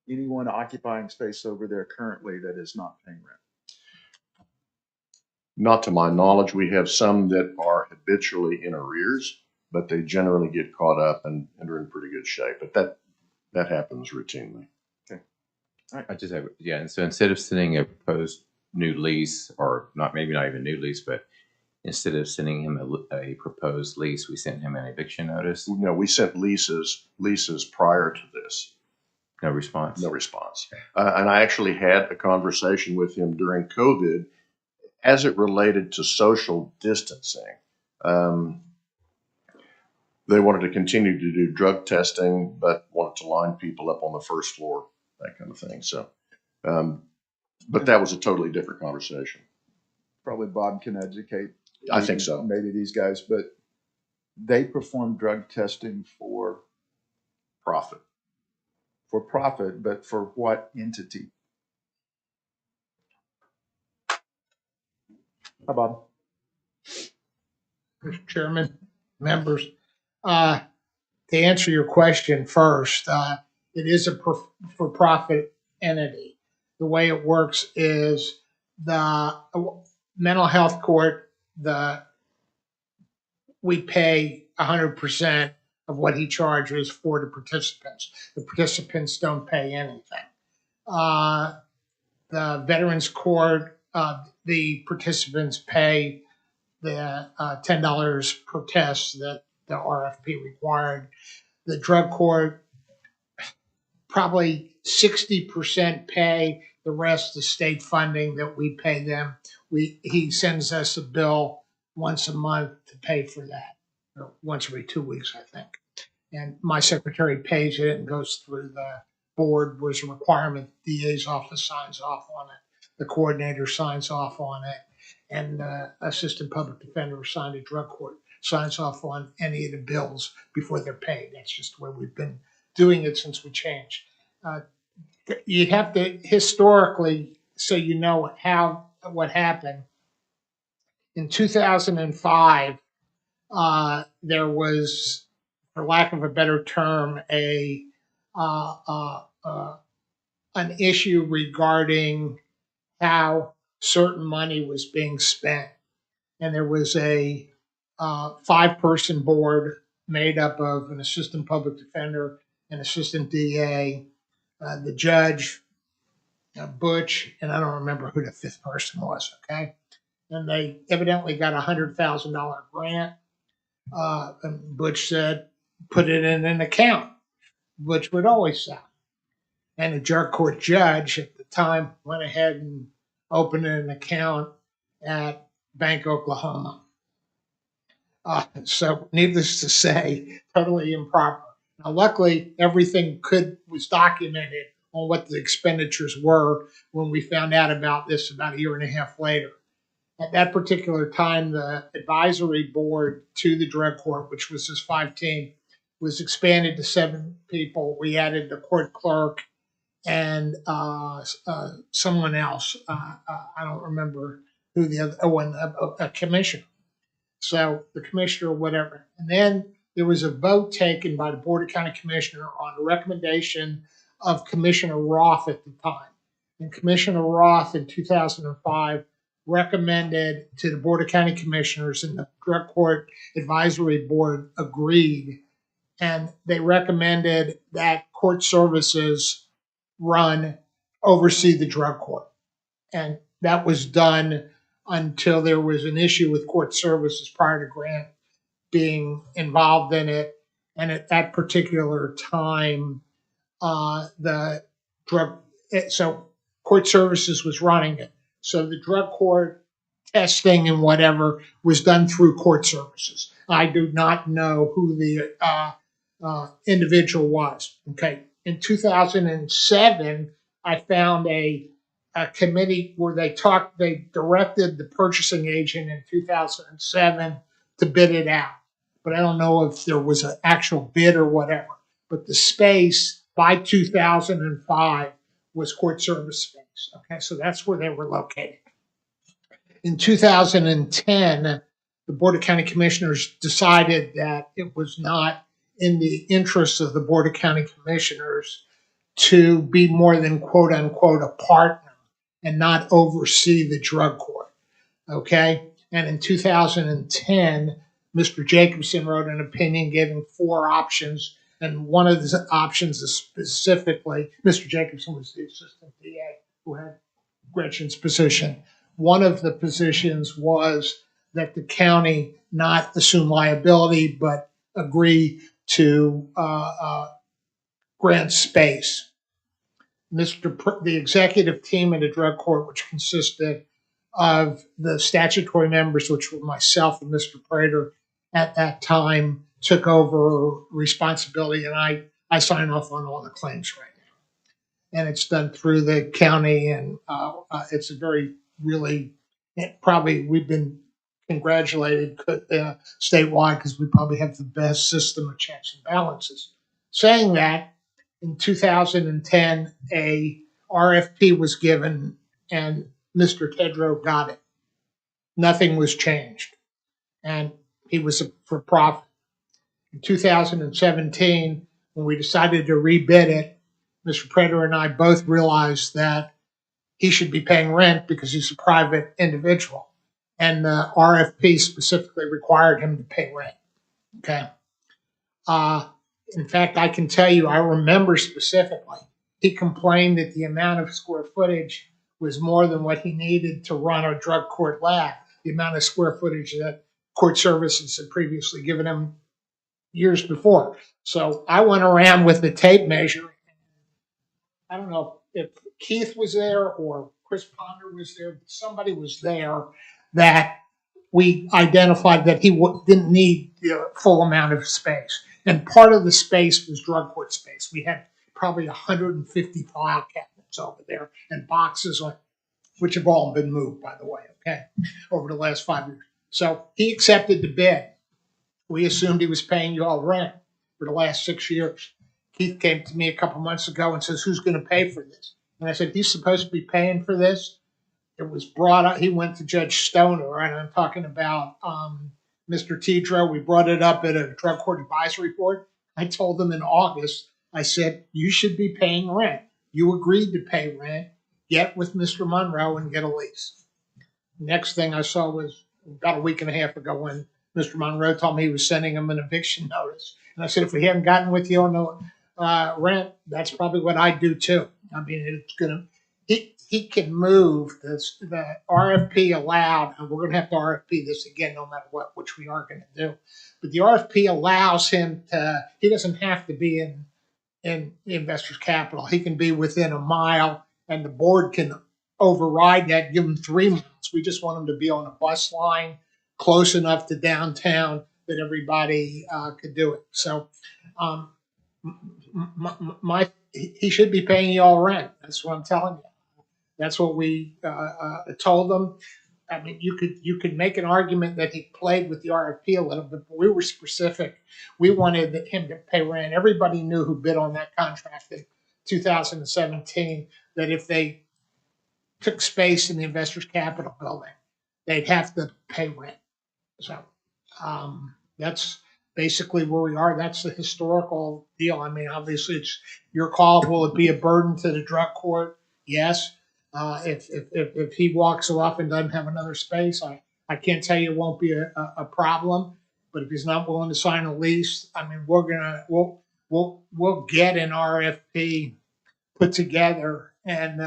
anyone occupying space over there currently that is not paying rent? Not to my knowledge. We have some that are habitually in arrears, but they generally get caught up and are in pretty good shape. But that happens routinely. I just have, yeah. And so instead of sending a proposed new lease, or maybe not even new lease, but instead of sending him a proposed lease, we sent him an eviction notice. No, we sent leases prior to this. No response. No response. And I actually had a conversation with him during COVID as it related to social distancing. They wanted to continue to do drug testing, but wanted to line people up on the first floor, that kind of thing. So, but that was a totally different conversation. Probably Bob can educate. I think so. Maybe these guys, but they perform drug testing for profit. For profit, but for what entity? Hi, Bob. Mr. Chairman, members, to answer your question first, it is a for-profit entity. The way it works is the mental health court, we pay 100% of what he charges for the participants. The participants don't pay anything. The Veterans Court, the participants pay the $10 per test that the RFP required. The drug court, probably 60% pay, the rest is state funding that we pay them. He sends us a bill once a month to pay for that, or once every 2 weeks, I think. And my secretary pays it and goes through the board. Was a requirement. The DA's office signs off on it. The coordinator signs off on it. And assistant public defender assigned to drug court signs off on any of the bills before they're paid. That's just the way we've been doing it since we changed. You have to historically, so you know what happened. In 2005, there was, for lack of a better term, an issue regarding how certain money was being spent. And there was a 5-person board made up of an assistant public defender, an assistant DA, the judge, Butch, and I don't remember who the 5th person was, okay? And they evidently got a $100,000 grant. And Butch said, put it in an account. Butch would always say. And the drug court judge at the time went ahead and opened an account at Bank Oklahoma. So needless to say, totally improper. Now, luckily, everything was documented on what the expenditures were when we found out about this about a year and a half later. At that particular time, the advisory board to the drug court, which was this 5-team, was expanded to 7 people. We added the court clerk and someone else. I don't remember who the other one, a commissioner. So the commissioner or whatever. And then there was a vote taken by the Board of County Commissioner on the recommendation of Commissioner Roth at the time. And Commissioner Roth in 2005 recommended to the Board of County Commissioners, and the Drug Court Advisory Board agreed. And they recommended that court services oversee the drug court. And that was done until there was an issue with court services prior to Grant being involved in it. And at that particular time, so court services was running it. So the drug court testing and whatever was done through court services. I do not know who the individual was. Okay. In 2007, I found a committee where they directed the purchasing agent in 2007 to bid it out. But I don't know if there was an actual bid or whatever. But the space by 2005 was court service space. Okay, so that's where they were located. In 2010, the Board of County Commissioners decided that it was not in the interest of the Board of County Commissioners to be more than quote unquote a partner and not oversee the drug court. Okay? And in 2010, Mr. Jacobson wrote an opinion giving 4 options. And one of the options is specifically, Mr. Jacobson was the assistant DA who had Gretchen's position. One of the positions was that the county not assume liability, but agree to grant space. The executive team in the drug court, which consisted of the statutory members, which were myself and Mr. Prater at that time, took over responsibility, and I sign off on all the claims right now. And it's done through the county, and it's a very, really, probably we've been congratulated statewide because we probably have the best system of checks and balances. Saying that, in 2010, a RFP was given, and Mr. Tedrow got it. Nothing was changed, and he was for profit. In 2017, when we decided to rebid it, Mr. Prater and I both realized that he should be paying rent because he's a private individual, and the RFP specifically required him to pay rent. Okay. In fact, I can tell you, I remember specifically, he complained that the amount of square footage was more than what he needed to run a drug court lab, the amount of square footage that court services had previously given him years before. So I went around with the tape measure. I don't know if Keith was there or Chris Ponder was there, but somebody was there that we identified that he didn't need the full amount of space. And part of the space was drug court space. We had probably 150 file cabinets over there and boxes, which have all been moved, by the way, okay, over the last 5 years. So he accepted the bid. We assumed he was paying you all rent for the last 6 years. Keith came to me a couple months ago and says, who's going to pay for this? And I said, he's supposed to be paying for this. It was brought up. He went to Judge Stoner, and I'm talking about Mr. Tedrow. We brought it up at a drug court advisory board. I told them in August, I said, you should be paying rent. You agreed to pay rent. Get with Mr. Monroe and get a lease. Next thing I saw was about a week and a half ago when Mr. Monroe told me he was sending him an eviction notice. And I said, if we hadn't gotten with you on the rent, that's probably what I'd do too. I mean, it's gonna, he can move this, the RFP allowed, and we're gonna have to RFP this again no matter what, which we are gonna do. But the RFP allows him to, he doesn't have to be in investors capital. He can be within a mile and the board can override that, give him 3 months. We just want him to be on a bus line close enough to downtown that everybody could do it. So um, he should be paying you all rent. That's what I'm telling you. That's what we told them. I mean, you could make an argument that he played with the RFP a little bit, but we were specific. We wanted him to pay rent. Everybody knew who bid on that contract in 2017 that if they took space in the Investors Capital building, they'd have to pay rent. So that's basically where we are. That's the historical deal. I mean, obviously, it's your call. Will it be a burden to the drug court? Yes. If he walks off and doesn't have another space, I can't tell you it won't be a problem. But if he's not willing to sign a lease, I mean, we'll get an RFP put together and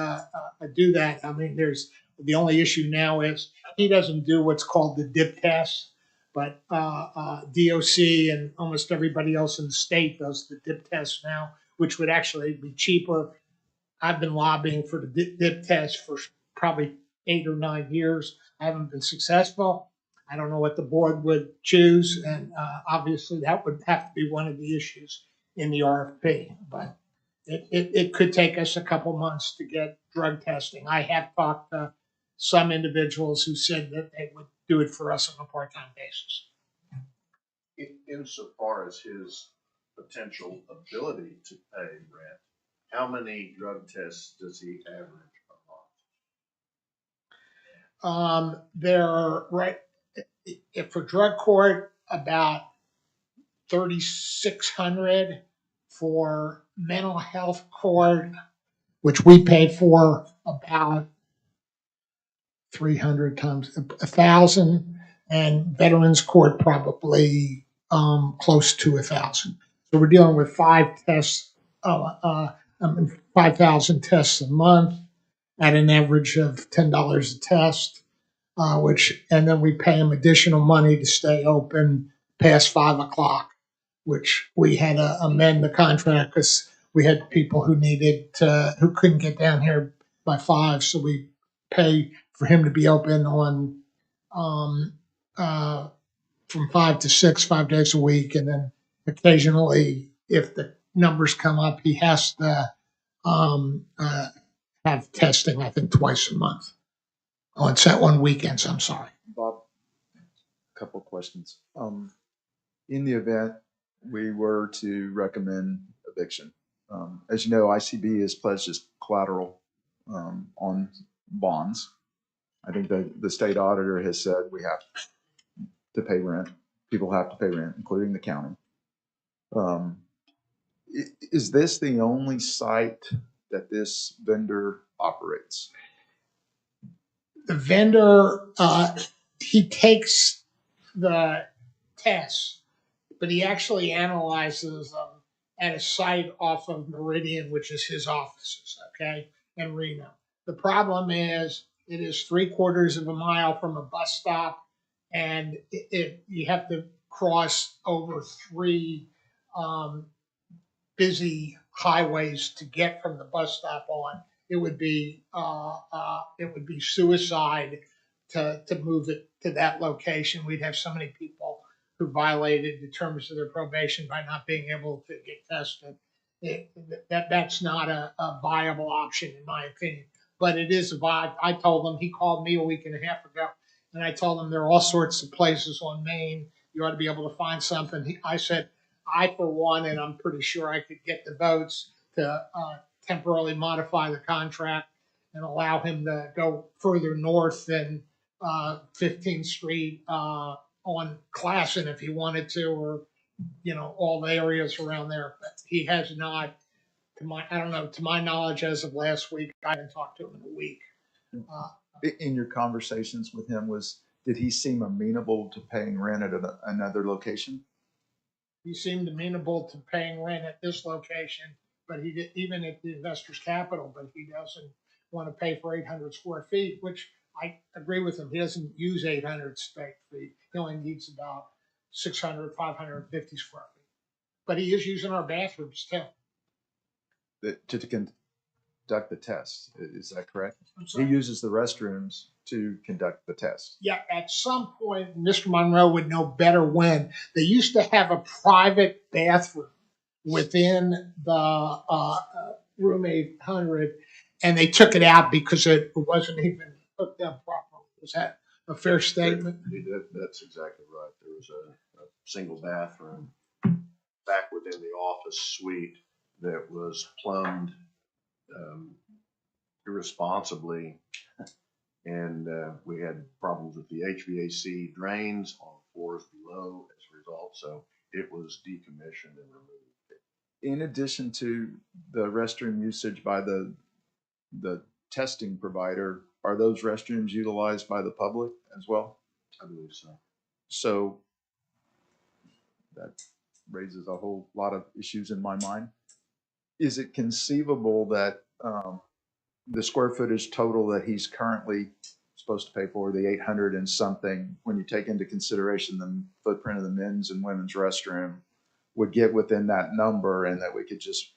do that. I mean, there's the only issue now is he doesn't do what's called the dip test, but DOC and almost everybody else in the state does the dip test now, which would actually be cheaper. I've been lobbying for the dip test for probably 8 or 9 years. I haven't been successful. I don't know what the board would choose, and obviously that would have to be one of the issues in the RFP. But it could take us a couple months to get drug testing. I have talked to some individuals who said that they would do it for us on a part-time basis. Insofar as his potential ability to pay rent, how many drug tests does he average a month? There are, right, if for drug court, about 3,600. For mental health court, which we pay for, about 300 times 1,000, and veterans court probably close to 1,000. So we're dealing with 5,000 tests a month at an average of $10 a test, and then we pay them additional money to stay open past 5 o'clock, which we had to amend the contract because we had people who couldn't get down here by 5, so we pay for him to be open on um, from 5 to 6, 5 days a week, and then occasionally, if the numbers come up, he has to have testing. I think twice a month on weekends. I'm sorry. Bob, a couple of questions. In the event we were to recommend eviction, as you know, ICB is pledged as collateral on bonds. I think the state auditor has said we have to pay rent. People have to pay rent, including the county. Is this the only site that this vendor operates? The vendor, he takes the tests, but he actually analyzes them at a site off of Meridian, which is his offices, okay, in Reno. The problem is it is 3/4 of a mile from a bus stop, and you have to cross over 3 busy highways to get from the bus stop on. It would be suicide to move it to that location. We'd have so many people who violated the terms of their probation by not being able to get tested. That's not a viable option in my opinion. But it is a vibe. I told him, he called me a week and a half ago, and I told him there are all sorts of places on Maine. You ought to be able to find something. I said, I, for one, and I'm pretty sure I could get the votes to temporarily modify the contract and allow him to go further north than 15th Street on Classen if he wanted to, or all the areas around there. But he has not, to my knowledge, as of last week, I haven't talked to him in a week. In your conversations with him, did he seem amenable to paying rent at another location? He seemed amenable to paying rent at this location, but he did, even at the Investors Capital, but he doesn't want to pay for 800 square feet, which I agree with him. He doesn't use 800 square feet. He only needs about 600, 550 square feet. But he is using our bathrooms too. To conduct the test, is that correct? I'm He sorry. uses the restrooms to conduct the test. Yeah, at some point, Mr. Monroe would know better when. They used to have a private bathroom within the room 800, and they took it out because it wasn't even hooked up properly. Is that a fair statement? That's exactly right. There was a single bathroom back within the office suite that was plumbed irresponsibly, and we had problems with the HVAC drains on floors below as a result. So it was decommissioned and removed. In addition to the restroom usage by the testing provider, are those restrooms utilized by the public as well? I believe so. So that raises a whole lot of issues in my mind. Is it conceivable that the square footage total that he's currently supposed to pay for, the 800 and something, when you take into consideration the footprint of the men's and women's restroom, would get within that number, and that we could just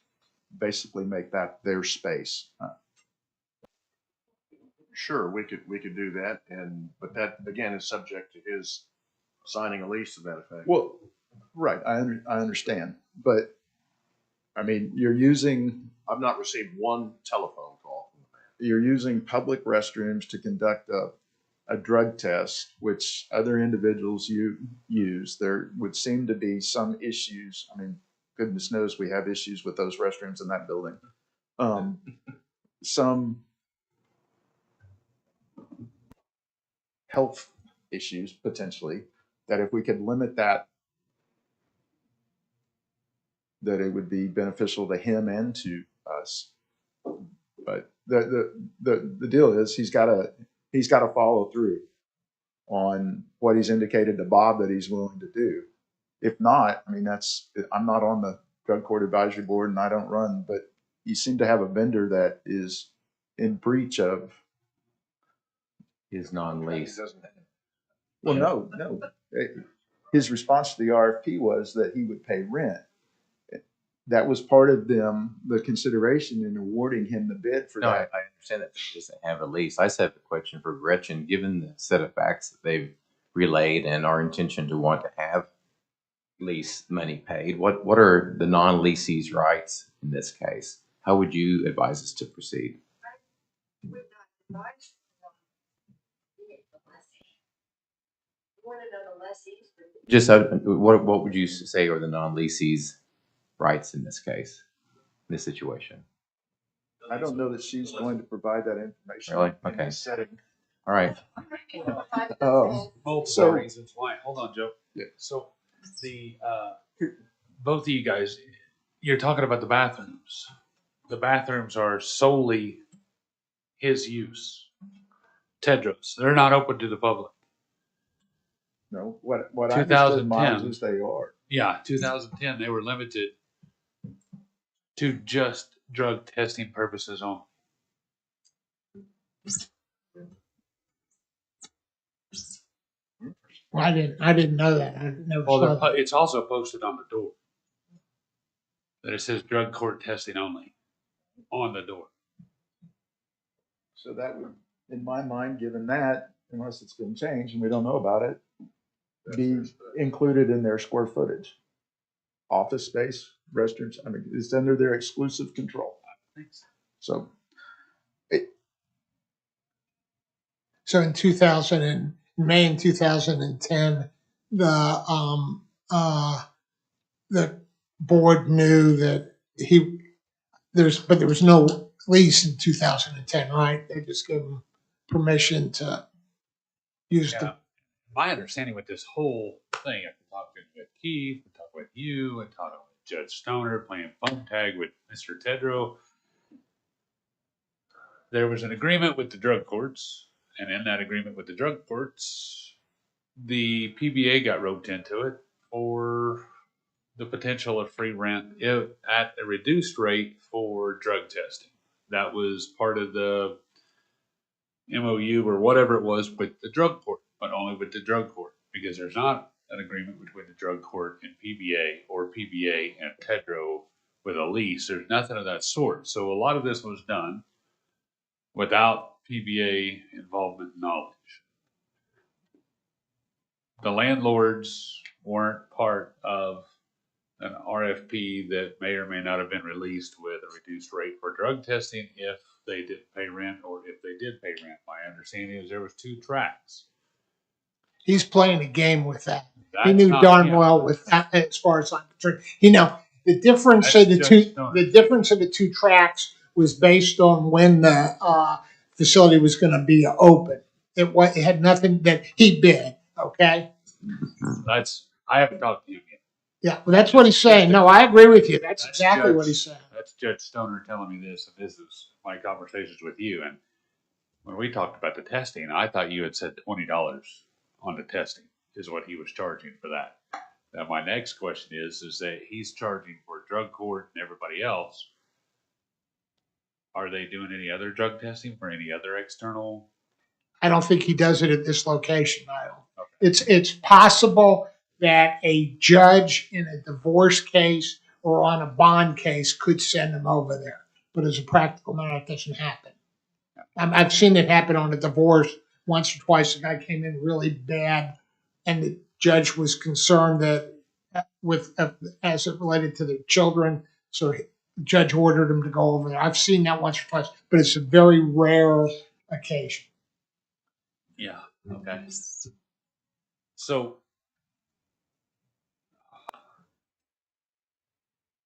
basically make that their space? Sure, we could do that, but that again is subject to his signing a lease to that effect. Well, right, I understand, but I mean, I've not received one telephone call from the man. you're using public restrooms to conduct a drug test, which other individuals use. There would seem to be some issues. I mean, goodness knows we have issues with those restrooms in that building. Some health issues potentially, that if we could limit that it would be beneficial to him and to us. But the deal is he's got to follow through on what he's indicated to Bob that he's willing to do. If not, I mean, I'm not on the drug court advisory board and I don't run, but you seem to have a vendor that is in breach of His non-lease. Well, no. His response to the RFP was that he would pay rent. That was part of the consideration in awarding him the bid for No, that. I understand that he doesn't have a lease. I just have a question for Gretchen. Given the set of facts that they've relayed and our intention to want to have lease money paid, what are the non-leasee's rights in this case? How would you advise us to proceed? Would not advise one of the lessees. Just what would you say are the non-leasee's rights in this case, in this situation? I don't know that she's going to provide that information. Really? in Okay. this setting. All right. Both So- parties, it's fine. Hold on, Joe. Yeah. So the both of you guys, you're talking about the bathrooms. The bathrooms are solely his use. Tedros, they're not open to the public. No, what I understood, Miles, 2010. is they are. Yeah, 2010, they were limited to just drug testing purposes only. Well, I didn't know that. I never Well, saw that. it's also posted on the door that it says drug court testing only on the door. So that would, in my mind, given that, unless it's been changed and we don't know about it, be included in their square footage. Office space, restrooms, I mean, it's under their exclusive control. Thanks. So So in May in 2010, the board knew that but there was no lease in 2010, right? They just gave him permission to use Yeah. My understanding with this whole thing, after talking with Keith, and talking with you, and talking with Judge Stoner, playing phone tag with Mr. Tedrow, there was an agreement with the drug courts, And in that agreement with the drug courts, the PBA got roped into it for the potential of free rent if, at a reduced rate for drug testing. That was part of the MOU or whatever it was with the drug court, but only with the drug court, because there's not an agreement between the drug court and PBA or PBA and Tedro with a lease. There's nothing of that sort. So a lot of this was done without PBA involvement and knowledge. The landlords weren't part of an RFP that may or may not have been released with a reduced rate for drug testing if they didn't pay rent or if they did pay rent. My understanding is there was 2 tracks. He's playing a game with that. He That's knew not darn him. well with that, as far as I'm concerned. The difference That's of the Judge two, Stoner. the difference of the 2 tracks was based on when the facility was going to be open. It had nothing that he bid. Okay. I haven't talked to him yet. Yeah, well, that's what he's saying. No, I agree with you. That's exactly Judge- what he's saying. That's Judge Stoner telling me this, and this is my conversations with you. And when we talked about the testing, I thought you had said $20 on the testing is what he was charging for that. Now, my next question is that he's charging for drug court and everybody else. Are they doing any other drug testing for any other external? I don't think he does it at this location, Niall. Okay. It's possible that a judge in a divorce case or on a bond case could send him over there. But as a practical matter, it doesn't happen. I've seen it happen on a divorce once or twice. The guy came in really bad, and the judge was concerned that as it related to the children, so the judge ordered him to go over there. I've seen that once or twice, but it's a very rare occasion. Yeah. Okay. So,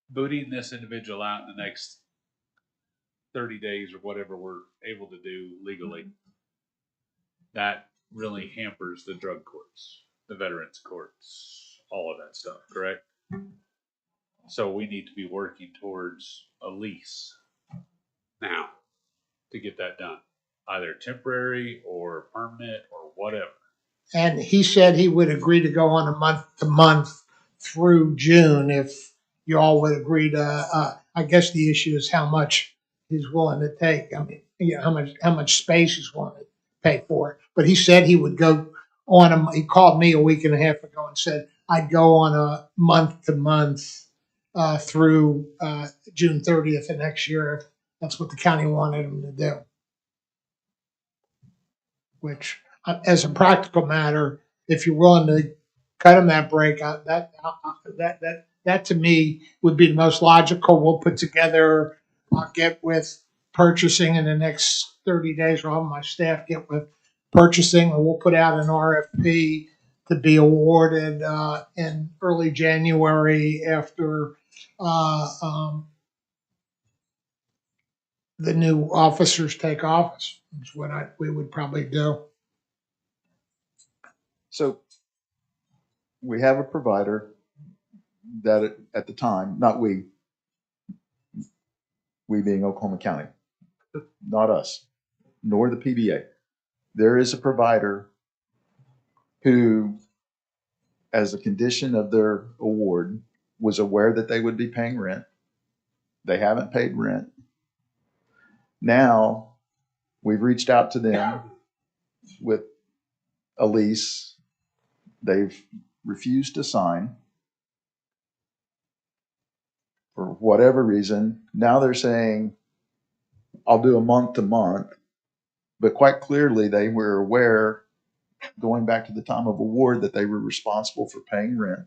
booting this individual out in the next 30 days or whatever we're able to do legally, that really hampers the drug courts, the veterans courts, all of that stuff, correct? So we need to be working towards a lease now to get that done, either temporary or permanent or whatever. And he said he would agree to go on a month-to-month through June if you all would agree to. I guess the issue is how much he's willing to take. I mean, how much space he's willing to pay for it. But he said he would go on he called me a week and a half ago and said I'd go on a month-to-month through June 30th of next year if that's what the county wanted him to do. Which, as a practical matter, if you're willing to cut him that break, that to me would be the most logical. We'll put together. I'll get with purchasing in the next 30 days. Or I'll have my staff get with purchasing, and we'll put out an RFP to be awarded in early January after the new officers take office. Is what we would probably do. So we have a provider that at the time, not we being Oklahoma County, not us, nor the PBA. There is a provider who, as a condition of their award, was aware that they would be paying rent. They haven't paid rent. Now we've reached out to them with a lease. They've refused to sign for whatever reason. Now they're saying, I'll do a month to month, but quite clearly they were aware going back to the time of award that they were responsible for paying rent.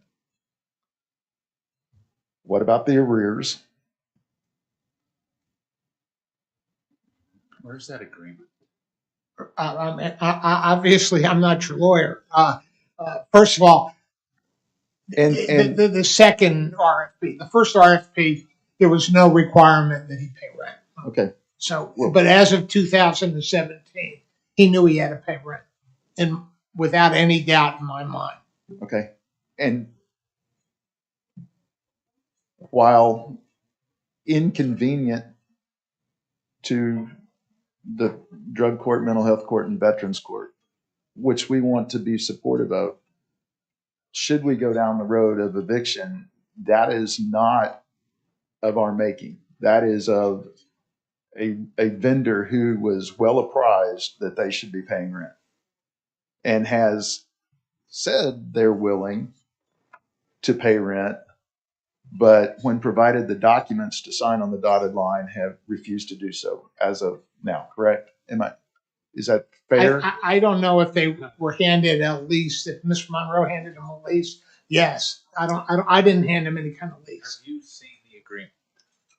What about the arrears? Where's that agreement? Obviously, I'm not your lawyer. First of all, the second RFP, the first RFP, there was no requirement that he pay rent. Okay. So, but as of 2017, he knew he had to pay rent, and without any doubt in my mind. Okay. And while inconvenient to the drug court, mental health court, and veterans court, which we want to be supportive of. Should we go down the road of eviction, that is not of our making. That is of a vendor who was well apprised that they should be paying rent and has said they're willing to pay rent, but when provided the documents to sign on the dotted line, have refused to do so as of now. Correct? Is that fair? I don't know if they were handed a lease, if Mr. Monroe handed them a lease. Yes, I didn't hand him any kind of lease. Have you seen the agreement?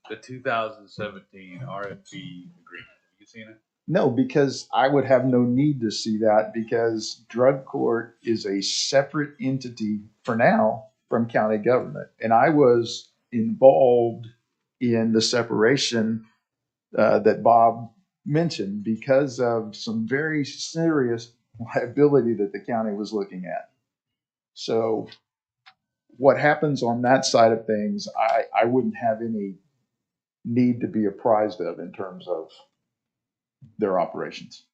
The 2017 RFP agreement. Have you seen it? No, because I would have no need to see that because drug court is a separate entity for now from county government. And I was involved in the separation that Bob mentioned because of some very serious liability that the county was looking at. So what happens on that side of things, I wouldn't have any need to be apprised of in terms of their operations.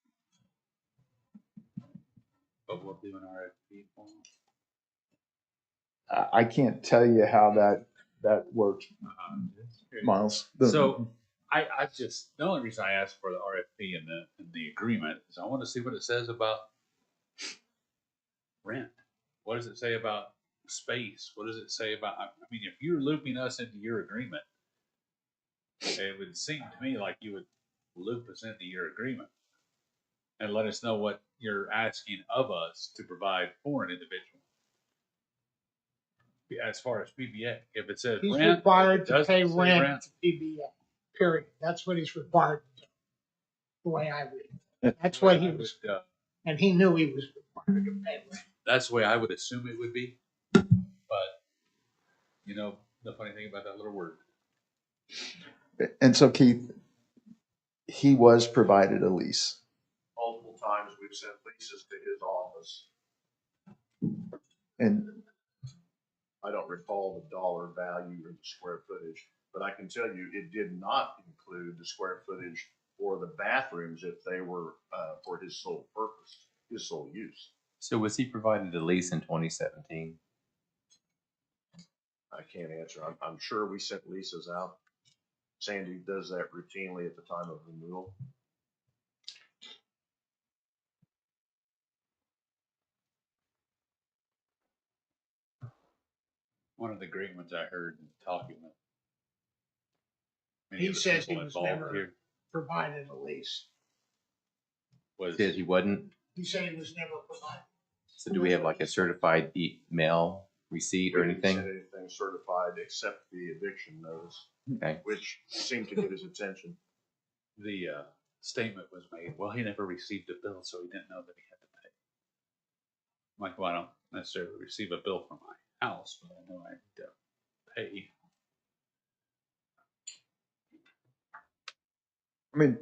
But we'll do an RFP for them. I can't tell you how that works, Miles. So I just, the only reason I asked for the RFP and the agreement is I want to see what it says about rent. What does it say about space? What does it say about, I mean, if you're looping us into your agreement, it would seem to me like you would loop us into your agreement and let us know what you're asking of us to provide for an individual. As far as PBA, if it says He's rent, required to pay say rent to PBA, period. That's what he's required to do, the way I read it. That's what he was, and he knew he was required to pay rent. That's the way I would assume it would be. But, you know, the funny thing about that little word. And so Keith, he was provided a lease. Multiple times we've sent leases to his office. And I don't recall the dollar value or the square footage, but I can tell you it did not include the square footage for the bathrooms if they were for his sole purpose, his sole use. So was he provided a lease in 2017? I can't answer. I'm sure we sent leases out. Sandy does that routinely at the time of renewal. One of the great ones I heard talking with many He of the says people he was involved never here provided a lease. was Said he wasn't. He said he was never provided. So do we have like a certified email receipt or We didn't anything? send anything certified except the eviction notice, Okay. which seemed to get his attention. the statement was made, well, he never received a bill, so he didn't know that he had to pay. I'm like, well, I don't necessarily receive a bill from my house, but I know I need to pay. I mean,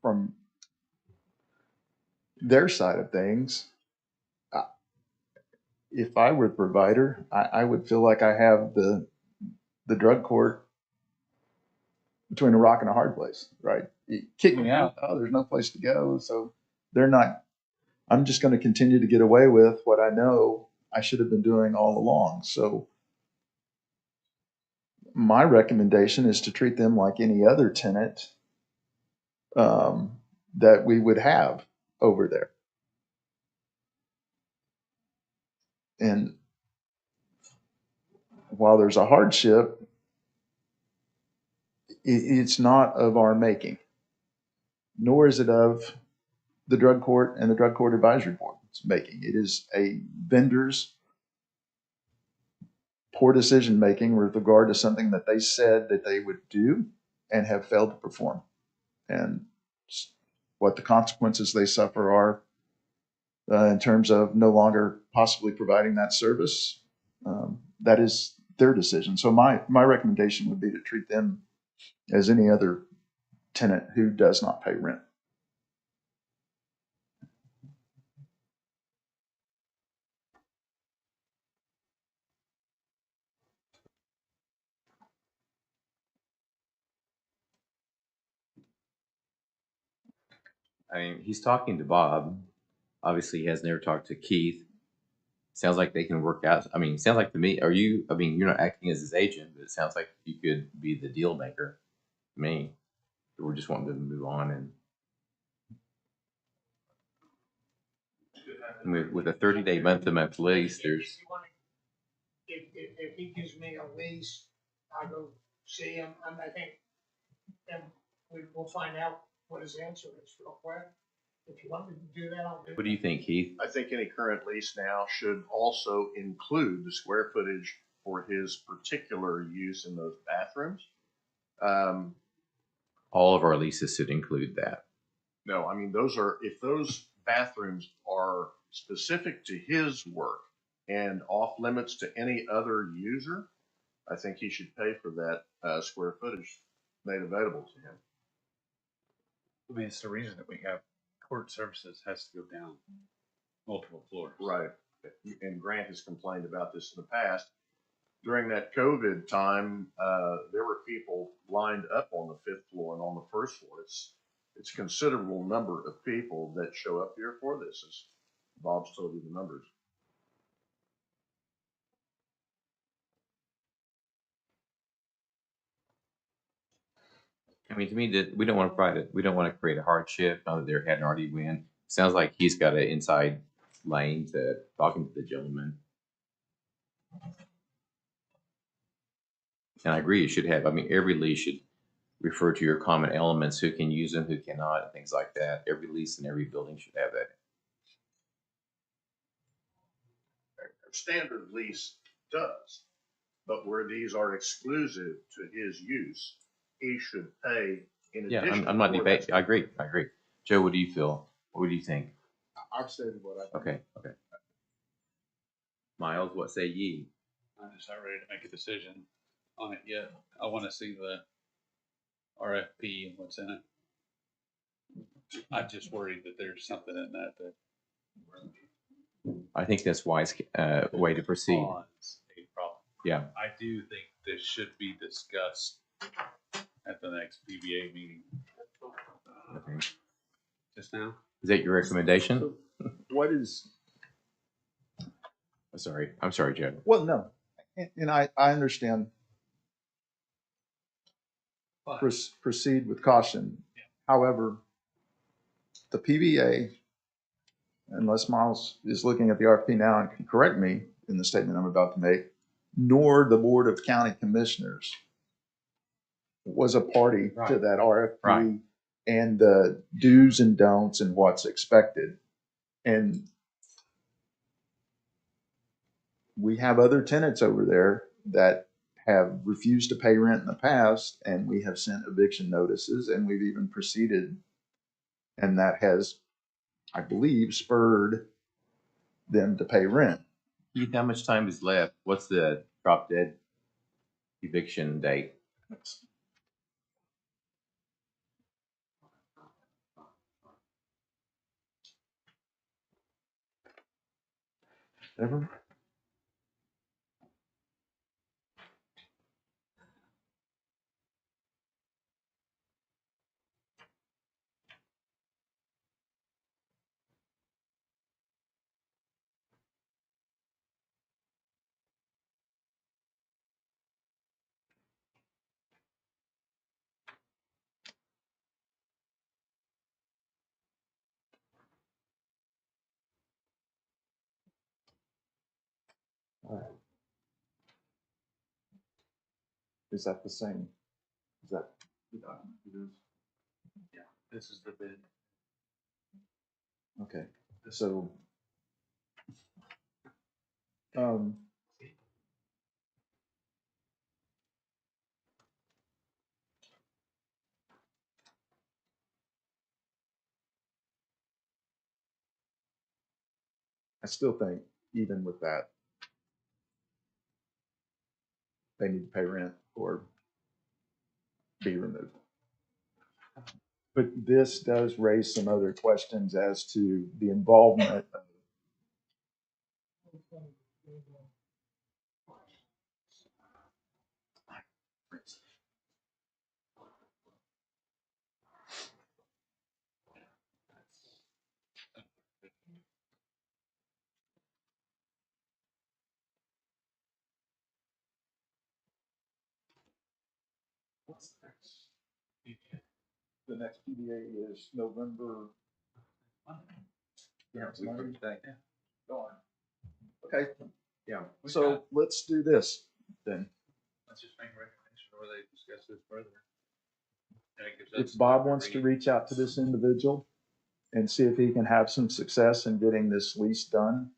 from their side of things, if I were the provider, I would feel like I have the drug court between a rock and a hard place, right? You kick me out. Oh, there's no place to go. So I'm just going to continue to get away with what I know I should have been doing all along. So my recommendation is to treat them like any other tenant that we would have over there. And while there's a hardship, it's not of our making, nor is it of the drug court and the drug court advisory board's making. It is a vendor's poor decision making with regard to something that they said that they would do and have failed to perform. And what the consequences they suffer are in terms of no longer possibly providing that service. That is their decision. So my recommendation would be to treat them as any other tenant who does not pay rent. I mean, he's talking to Bob. Obviously, he has never talked to Keith. Sounds like they can work out. I mean, sounds like to me, are you, I mean, you're not acting as his agent, but it sounds like you could be the deal maker to me. We're just wanting to move on and with a 30-day month-to-month lease, there's, If he gives me a lease, I'll go see him, I think, and we'll find out what his answer is real quick. If you want me to do that, I'll do it. what do you think, Keith? I think any current lease now should also include the square footage for his particular use in those bathrooms. All of our leases should include that. No, I mean, those are, if those bathrooms are specific to his work and off limits to any other user, I think he should pay for that square footage made available to him. I mean, it's the reason that we have court services has to go down multiple floors. Right. And Grant has complained about this in the past. During that COVID time, there were people lined up on the 5th floor and on the 1st floor. It's a considerable number of people that show up here for this, as Bob's told you the numbers. I mean, to me, that we don't want to create a hardship. Now that there hadn't already win. Sounds like he's got an inside lane to talking to the gentleman. And I agree, you should have. I mean, every lease should refer to your common elements, who can use them, who cannot, and things like that. Every lease in every building should have that. Our standard lease does, but where these are exclusive to his use, he should pay in Yeah, addition. I'm not for debating. that. I agree. Joe, what do you feel? What do you think? I've stated what I think. Okay. Miles, what say ye? I'm just not ready to make a decision on it yet. I want to see the RFP and what's in it. I'm just worried that there's something in that I think that's wise way to proceed. cause a problem. Yeah. I do think this should be discussed at the next PBA meeting. Okay. Just now? Is that your recommendation? What is, I'm sorry, Joe. well, no, and I understand. Proceed with caution. However, the PBA, unless Miles is looking at the RFP now and can correct me in the statement I'm about to make, nor the Board of County Commissioners was a party to that RFP Right. and the do's and don'ts and what's expected. And we have other tenants over there that have refused to pay rent in the past, and we have sent eviction notices, and we've even proceeded. And that has, I believe, spurred them to pay rent. Keith, how much time is left? What's the drop dead eviction date? Ever? Is that the same? Is that the document? It is. Yeah, this is the bid. Okay. So, I still think even with that, they need to pay rent or be removed. But this does raise some other questions as to the involvement of The next PBA is November. Yeah, It's Monday. Yeah. Darn. Okay, Yeah. so let's do this then. Let's just make a recommendation where they discuss this further. And it gives us If Bob time wants to read. reach out to this individual and see if he can have some success in getting this lease done.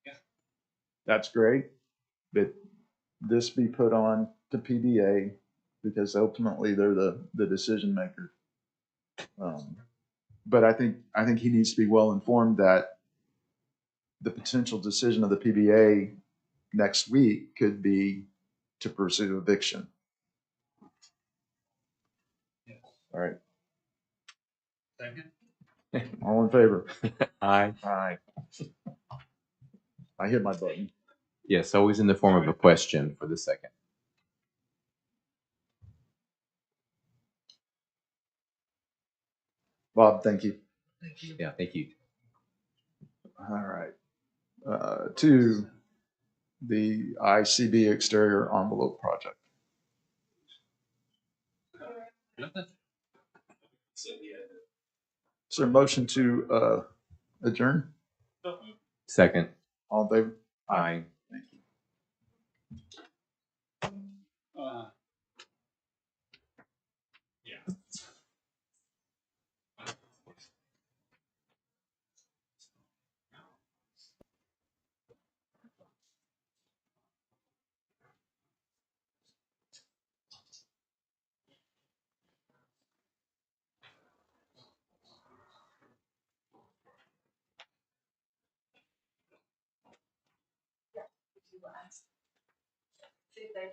Yeah. That's great, but this be put on to PBA because ultimately they're the decision maker. But I think he needs to be well informed that the potential decision of the PBA next week could be to pursue eviction. Yes. All right, Second. all in favor? Aye. Aye. I hit my button. Yes, always in the form of a question for the second. Bob, thank you. Yeah, thank you. All right. To the ICB exterior envelope project. Is there a motion to adjourn? Second. All in favor? Aye. Thank you. Yeah. See if they